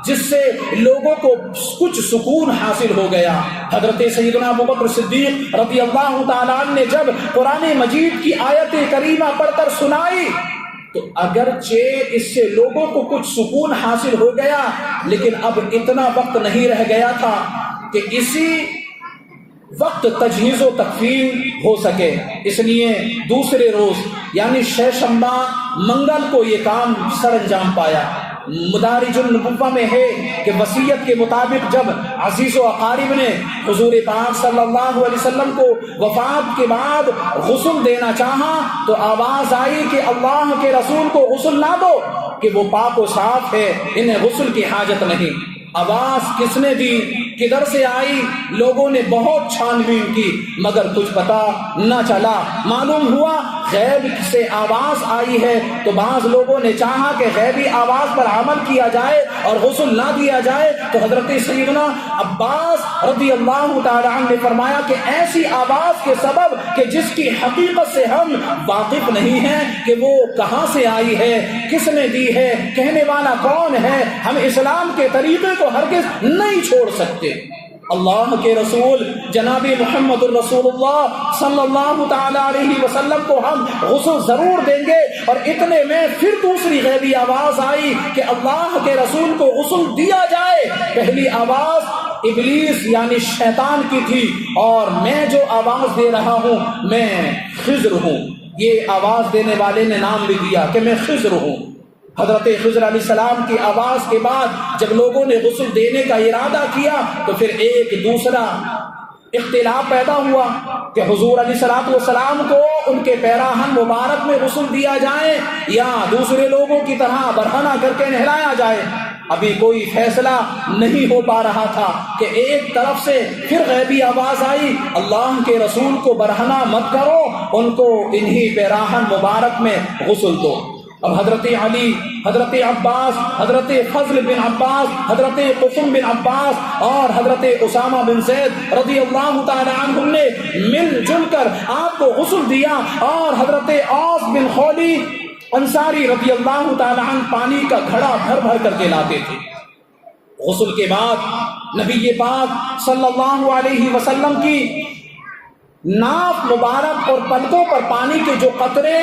جس سے لوگوں کو کچھ سکون حاصل ہو گیا۔ حضرت سیدنا ابو بکر صدیق رضی اللہ تعالیٰ عنہ نے جب قرآن مجید کی آیت کریمہ پڑھ کر سنائی تو اگرچہ اس سے لوگوں کو کچھ سکون حاصل ہو گیا، لیکن اب اتنا وقت نہیں رہ گیا تھا کہ اسی وقت تجہیز و تکفین ہو سکے۔ اس لیے دوسرے روز یعنی شہ شنبہ منگل کو یہ کام سر انجام پایا۔ مدارج النبوہ میں ہے کہ وصیت کے مطابق جب عزیز و اقارب نے حضور پاک صلی اللہ علیہ وسلم کو وفات کے بعد غسل دینا چاہا تو آواز آئی کہ اللہ کے رسول کو غسل نہ دو کہ وہ پاک و صاف ہے، انہیں غسل کی حاجت نہیں۔ آواز کس نے دی، کدھر سے آئی؟ لوگوں نے بہت چھان بین کی مگر کچھ پتا نہ چلا۔ معلوم ہوا غیب سے آواز آئی ہے تو بعض لوگوں نے چاہا کہ غیبی آواز پر عمل کیا جائے اور غسل نہ دیا جائے، تو حضرت سیدنا عباس رضی اللہ تعالی عنہ نے فرمایا کہ ایسی آواز کے سبب کہ جس کی حقیقت سے ہم واقف نہیں ہیں کہ وہ کہاں سے آئی ہے، کس نے دی ہے، کہنے والا کون ہے، ہم اسلام کے طریقے کو ہرگز نہیں چھوڑ سکتے۔ اللہ کے رسول جناب محمد الرسول اللہ صلی اللہ تعالی علیہ وسلم کو ہم غسل ضرور دیں گے، اور اتنے میں پھر دوسری غیبی آواز آئی کہ اللہ کے رسول کو غسل دیا جائے۔ پہلی آواز ابلیس یعنی شیطان کی تھی، اور میں جو آواز دے رہا ہوں میں خضر ہوں۔ یہ آواز دینے والے نے نام بھی دیا کہ میں خضر ہوں۔ حضرت خضر علیہ السلام کی آواز کے بعد جب لوگوں نے غسل دینے کا ارادہ کیا تو پھر ایک دوسرا اختلاف پیدا ہوا کہ حضور علیہ السلام کو ان کے پیراہن مبارک میں غسل دیا جائے یا دوسرے لوگوں کی طرح برہنہ کر کے نہلایا جائے۔ ابھی کوئی فیصلہ نہیں ہو پا رہا تھا کہ ایک طرف سے پھر غیبی آواز آئی اللہ کے رسول کو برہنہ مت کرو، ان کو انہی پیراہن مبارک میں غسل دو۔ اب حضرت علی، حضرت عباس، حضرت فضل بن عباس، حضرت قسم بن عباس اور حضرت اسامہ بن زید رضی اللہ تعالی عنہ نے مل جل کر آپ کو غسل دیا، اور حضرت عاص بن خولی انصاری رضی اللہ تعالی عنہ پانی کا گھڑا بھر بھر کر کے لاتے تھے۔ غسل کے بعد نبی پاک صلی اللہ علیہ وسلم کی ناف مبارک اور پلکوں پر پانی کے جو قطرے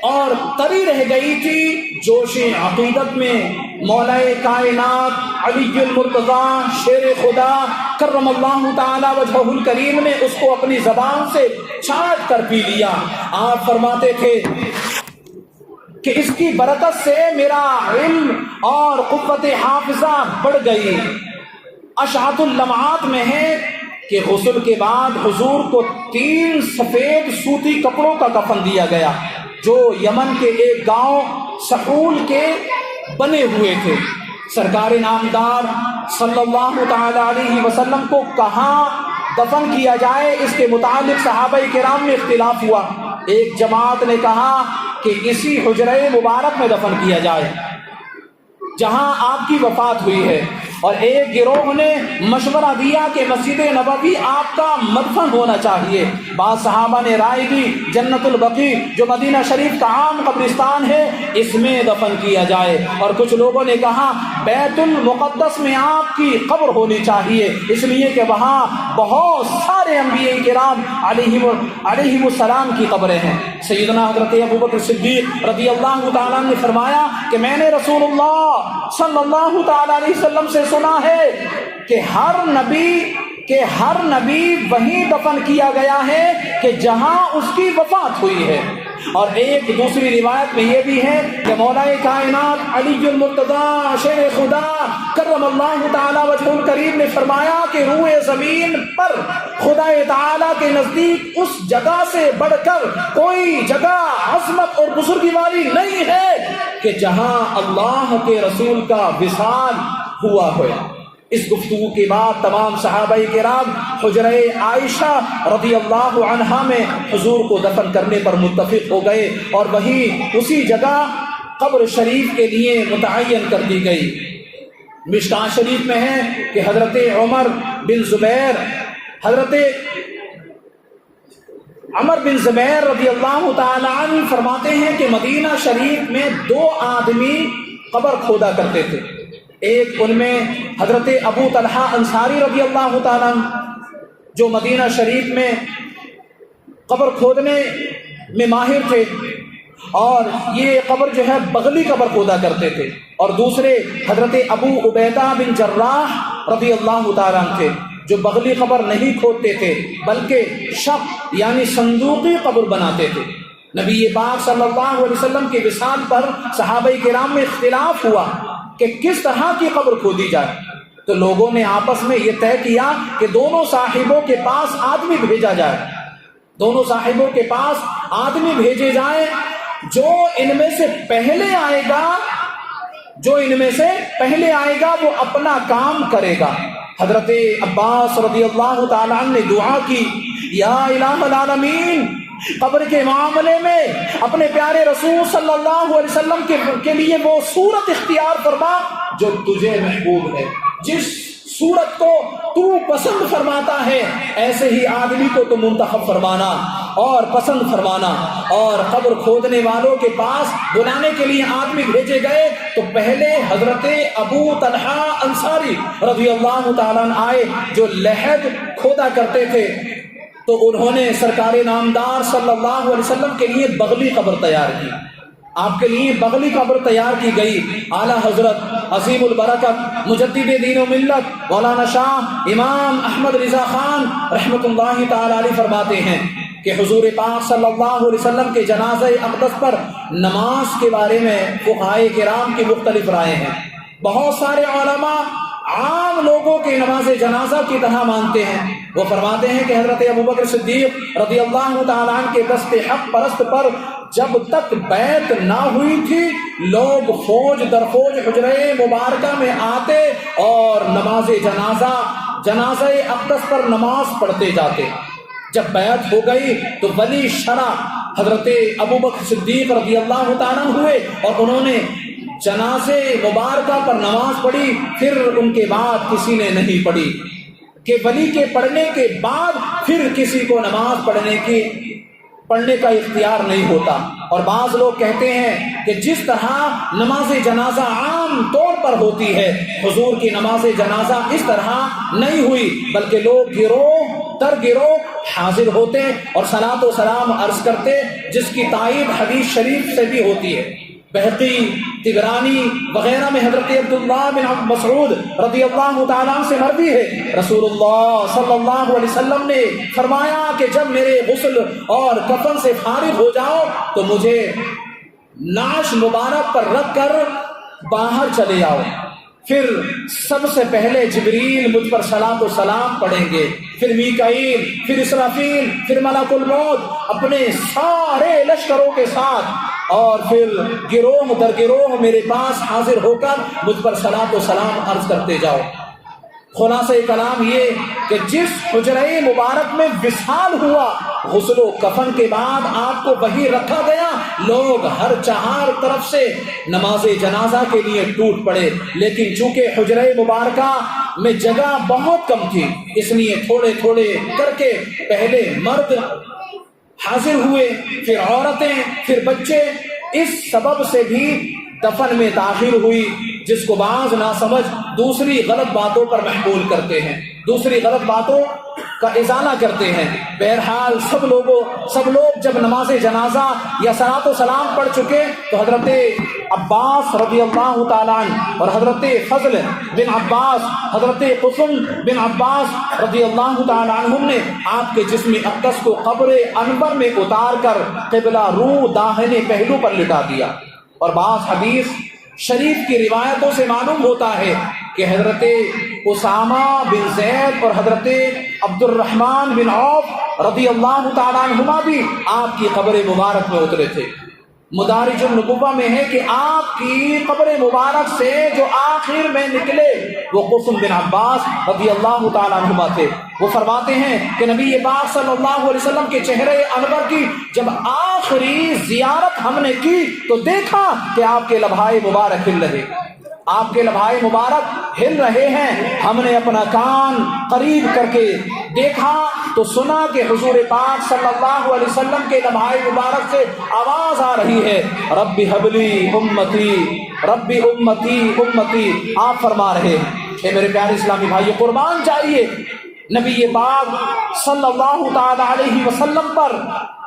اور تری رہ گئی تھی، جوش عقیدت میں مولا کائنات علی المرتضی شیر خدا کرم اللہ تعالی وجہہ الکریم نے اس کو اپنی زبان سے چھاٹ کر پی لیا۔ آپ فرماتے تھے کہ اس کی برکت سے میرا علم اور قوت حافظہ بڑھ گئی۔ اشعۃ اللمعات میں ہے کہ غسل کے بعد حضور کو 3 سفید سوتی کپڑوں کا کفن دیا گیا جو یمن کے ایک گاؤں سحول کے بنے ہوئے تھے۔ سرکار نامدار صلی اللہ علیہ وسلم کو کہاں دفن کیا جائے اس کے متعلق صحابہ کرام میں اختلاف ہوا۔ ایک جماعت نے کہا کہ اسی حجرہ مبارک میں دفن کیا جائے جہاں آپ کی وفات ہوئی ہے، اور ایک گروہ نے مشورہ دیا کہ مسجد نبوی آپ کا مدفن ہونا چاہیے۔ بعض صحابہ نے رائے دی جنت البقیع جو مدینہ شریف کا عام قبرستان ہے اس میں دفن کیا جائے، اور کچھ لوگوں نے کہا بیت المقدس میں آپ کی قبر ہونی چاہیے، اس لیے کہ وہاں بہت سارے انبیاء کرام علیہم السلام کی قبریں ہیں۔ سیدنا حضرت ابوبکر صدیق رضی اللہ تعالیٰ نے فرمایا کہ میں نے رسول اللہ صلی اللہ تعالیٰ علیہ وسلم سے سنا ہے کہ ہر نبی وہیں دفن کیا گیا ہے کہ جہاں اس کی وفات ہوئی ہے۔ اور ایک دوسری روایت میں یہ بھی ہے کہ مولا کائنات علی المرتضی شیر خدا کرم اللہ تعالی وجہ الکریم نے فرمایا کہ روئے زمین پر خدا تعالی کے نزدیک اس جگہ سے بڑھ کر کوئی جگہ عظمت اور بزرگی والی نہیں ہے کہ جہاں اللہ کے رسول کا وصال ہوا ہے۔ اس گفتگو کے بعد تمام صحابہ کرام حجرہ عائشہ رضی اللہ عنہا میں حضور کو دفن کرنے پر متفق ہو گئے، اور وہیں اسی جگہ قبر شریف کے لیے متعین کر دی گئی۔ مشکاۃ شریف میں ہے کہ حضرت عمر بن زبیر رضی اللہ تعالی عنہ فرماتے ہیں کہ مدینہ شریف میں 2 آدمی قبر کھودا کرتے تھے۔ ایک ان میں حضرت ابو طلحہ انصاری رضی اللہ تعالیٰ جو مدینہ شریف میں قبر کھودنے میں ماہر تھے، اور یہ قبر جو ہے بغلی قبر کھودا کرتے تھے، اور دوسرے حضرت ابو عبیدہ بن جراح رضی اللہ تعالیٰ تھے جو بغلی قبر نہیں کھودتے تھے بلکہ شق یعنی صندوقی قبر بناتے تھے۔ نبی پاک صلی اللہ علیہ وسلم کے وصال پر صحابہ کرام میں اختلاف ہوا کہ کس طرح کی قبر کھودی جائے، تو لوگوں نے آپس میں یہ طے کیا کہ دونوں صاحبوں کے پاس آدمی بھیجا جائے، دونوں صاحبوں کے پاس آدمی بھیجے جائیں، جو ان میں سے پہلے آئے گا وہ اپنا کام کرے گا۔ حضرت عباس رضی اللہ تعالیٰ عنہ نے دعا کی، یا الہ العالمین قبر کے معاملے میں اپنے پیارے رسول صلی اللہ علیہ وسلم کے لیے وہ صورت اختیار فرما جو تجھے محبوب ہے، جس صورت کو تو پسند فرماتا ہے ایسے ہی آدمی کو تو منتخب فرمانا اور پسند فرمانا۔ اور قبر کھودنے والوں کے پاس بلانے کے لیے آدمی بھیجے گئے تو پہلے حضرت ابو طلحہ انصاری رضی اللہ تعالیٰ عنہ آئے جو لحد کھودا کرتے تھے، تو انہوں نے سرکار نامدار صلی اللہ علیہ وسلم کے لیے بغلی قبر تیار کی۔ آپ کے لیے بغلی قبر تیار کی گئی۔ اعلیٰ حضرت عظیم البرکت مجدد دین و ملت مولانا شاہ امام احمد رضا خان رحمۃ اللہ تعالی علیہ فرماتے ہیں کہ حضور پاک صلی اللہ علیہ وسلم کے جنازہ اقدس پر نماز کے بارے میں فقہائے کرام کی مختلف رائے ہیں۔ بہت سارے علماء عام لوگوں کے نماز جنازہ کی طرح مانتے ہیں۔ وہ فرماتے ہیں کہ حضرت ابوبکر صدیق رضی اللہ تعالیٰ عنہ کے دست حق پرست پر جب تک بیعت نہ ہوئی تھی لوگ فوج در فوج حجرہ مبارکہ میں آتے اور نماز جنازہ اقدس پر نماز پڑھتے جاتے۔ جب بیعت ہو گئی تو ولی شرع حضرت ابوبکر صدیق رضی اللہ تعالیٰ ہوئے اور انہوں نے جنازے مبارکہ پر نماز پڑھی، پھر ان کے بعد کسی نے نہیں پڑھی، کہ ولی کے پڑھنے کے بعد پھر کسی کو نماز پڑھنے کا اختیار نہیں ہوتا۔ اور بعض لوگ کہتے ہیں کہ جس طرح نماز جنازہ عام طور پر ہوتی ہے حضور کی نماز جنازہ اس طرح نہیں ہوئی، بلکہ لوگ گروہ در گروہ حاضر ہوتے اور صلاۃ و سلام عرض کرتے، جس کی تائید حدیث شریف سے بھی ہوتی ہے۔ بہقی، طبرانی وغیرہ میں حضرت عبداللہ بن مسعود رضی اللہ تعالیٰ عنہ سے مروی ہے، رسول اللہ صلی اللہ علیہ وسلم نے فرمایا کہ جب میرے غسل اور کفن سے فارغ ہو جاؤ تو مجھے نعش مبارک پر رکھ کر باہر چلے آؤ، پھر سب سے پہلے جبریل مجھ پر صلاۃ و سلام پڑھیں گے، پھر میکائیل، پھر اسرافیل، پھر ملک الموت اپنے سارے لشکروں کے ساتھ اور پھر گروہ در گروہ میرے پاس حاضر ہو کر مجھ پر صلاۃ و سلام عرض کرتے جاؤ۔ خلاصہ کلام یہ کہ جس حجرہ مبارک میں وصال ہوا، غسل و کفن کے بعد آپ کو وہیں رکھا گیا، لوگ ہر چہار طرف سے نماز جنازہ کے لیے ٹوٹ پڑے، لیکن چونکہ حجرہ مبارکہ میں جگہ بہت کم تھی، اس لیے تھوڑے تھوڑے کر کے پہلے مرد حاضر ہوئے، پھر عورتیں، پھر بچے، اس سبب سے بھی دفن میں تاخیر ہوئی، جس کو بعض ناسمجھ دوسری غلط باتوں پر محمول کرتے ہیں، دوسری غلط باتوں کا ازالہ کرتے ہیں۔ بہرحال سب لوگ جب نماز جنازہ یا صلاۃ و سلام پڑھ چکے تو حضرت عباس رضی اللہ تعالیٰ عنہ اور حضرت فضل بن عباس، حضرت قسم بن عباس رضی اللہ تعالیٰ عنہم نے آپ کے جسم اقدس کو قبر انور میں اتار کر قبلہ رو داہنے پہلو پر لٹا دیا۔ اور بعض حدیث شریف کی روایتوں سے معلوم ہوتا ہے کہ حضرت اسامہ بن زید اور حضرت عبد الرحمن بن عوف رضی اللہ تعالیٰ عنہما بھی آپ کی قبر مبارک میں اترے تھے۔ مدارج النبوہ میں ہے کہ آپ کی قبر مبارک سے جو آخر میں نکلے وہ قسم بن عباس رضی اللہ تعالیٰ عنہما تھے۔ وہ فرماتے ہیں کہ نبی پاک صلی اللہ علیہ وسلم کے چہرے انور کی جب آخری زیارت ہم نے کی تو دیکھا کہ آپ کے لبھائے مبارک ہل رہے، آپ کے لبھائے مبارک ہل رہے ہیں۔ ہم نے اپنا کان قریب کر کے دیکھا تو سنا کہ حضور پاک صلی اللہ علیہ وسلم کے لبھائے مبارک سے آواز آ رہی ہے، رب حبلی امتی، رب امتی امتی۔ آپ فرما رہے ہیں کہ میرے پیارے اسلامی بھائی، قربان چاہیے نبی پاک صلی اللہ تعالی علیہ وسلم پر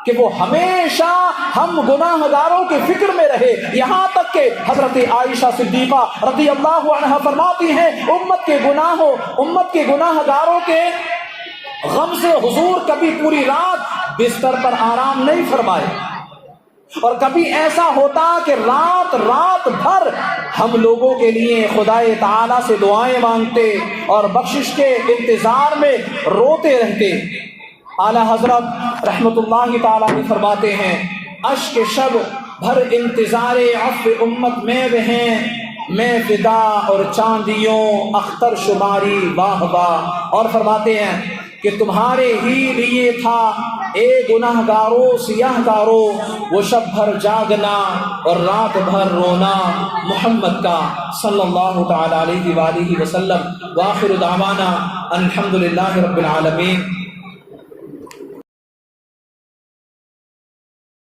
کہ وہ ہمیشہ ہم گناہ گاروں کے فکر میں رہے، یہاں تک کہ حضرت عائشہ صدیقہ رضی اللہ عنہا فرماتی ہیں امت کے گناہ گاروں کے غم سے حضور کبھی پوری رات بستر پر آرام نہیں فرمائے، اور کبھی ایسا ہوتا کہ رات بھر ہم لوگوں کے لیے خدائے تعالی سے دعائیں مانگتے اور بخشش کے انتظار میں روتے رہتے۔ اعلی حضرت رحمت اللہ تعالی علیہ فرماتے ہیں، اشک شب بھر انتظار عفو امت میں ہیں، میں فدا اور چاندیوں اختر شماری واہ واہ۔ اور فرماتے ہیں کہ تمہارے ہی لیے تھا اے گناہ گاروں سیاہ گاروں وہ شب بھر جاگنا اور رات بھر رونا محمد کا صلی اللہ تعالی علیہ وآلہ وسلم۔ وآخر دعوانا الحمدللہ رب العالمین۔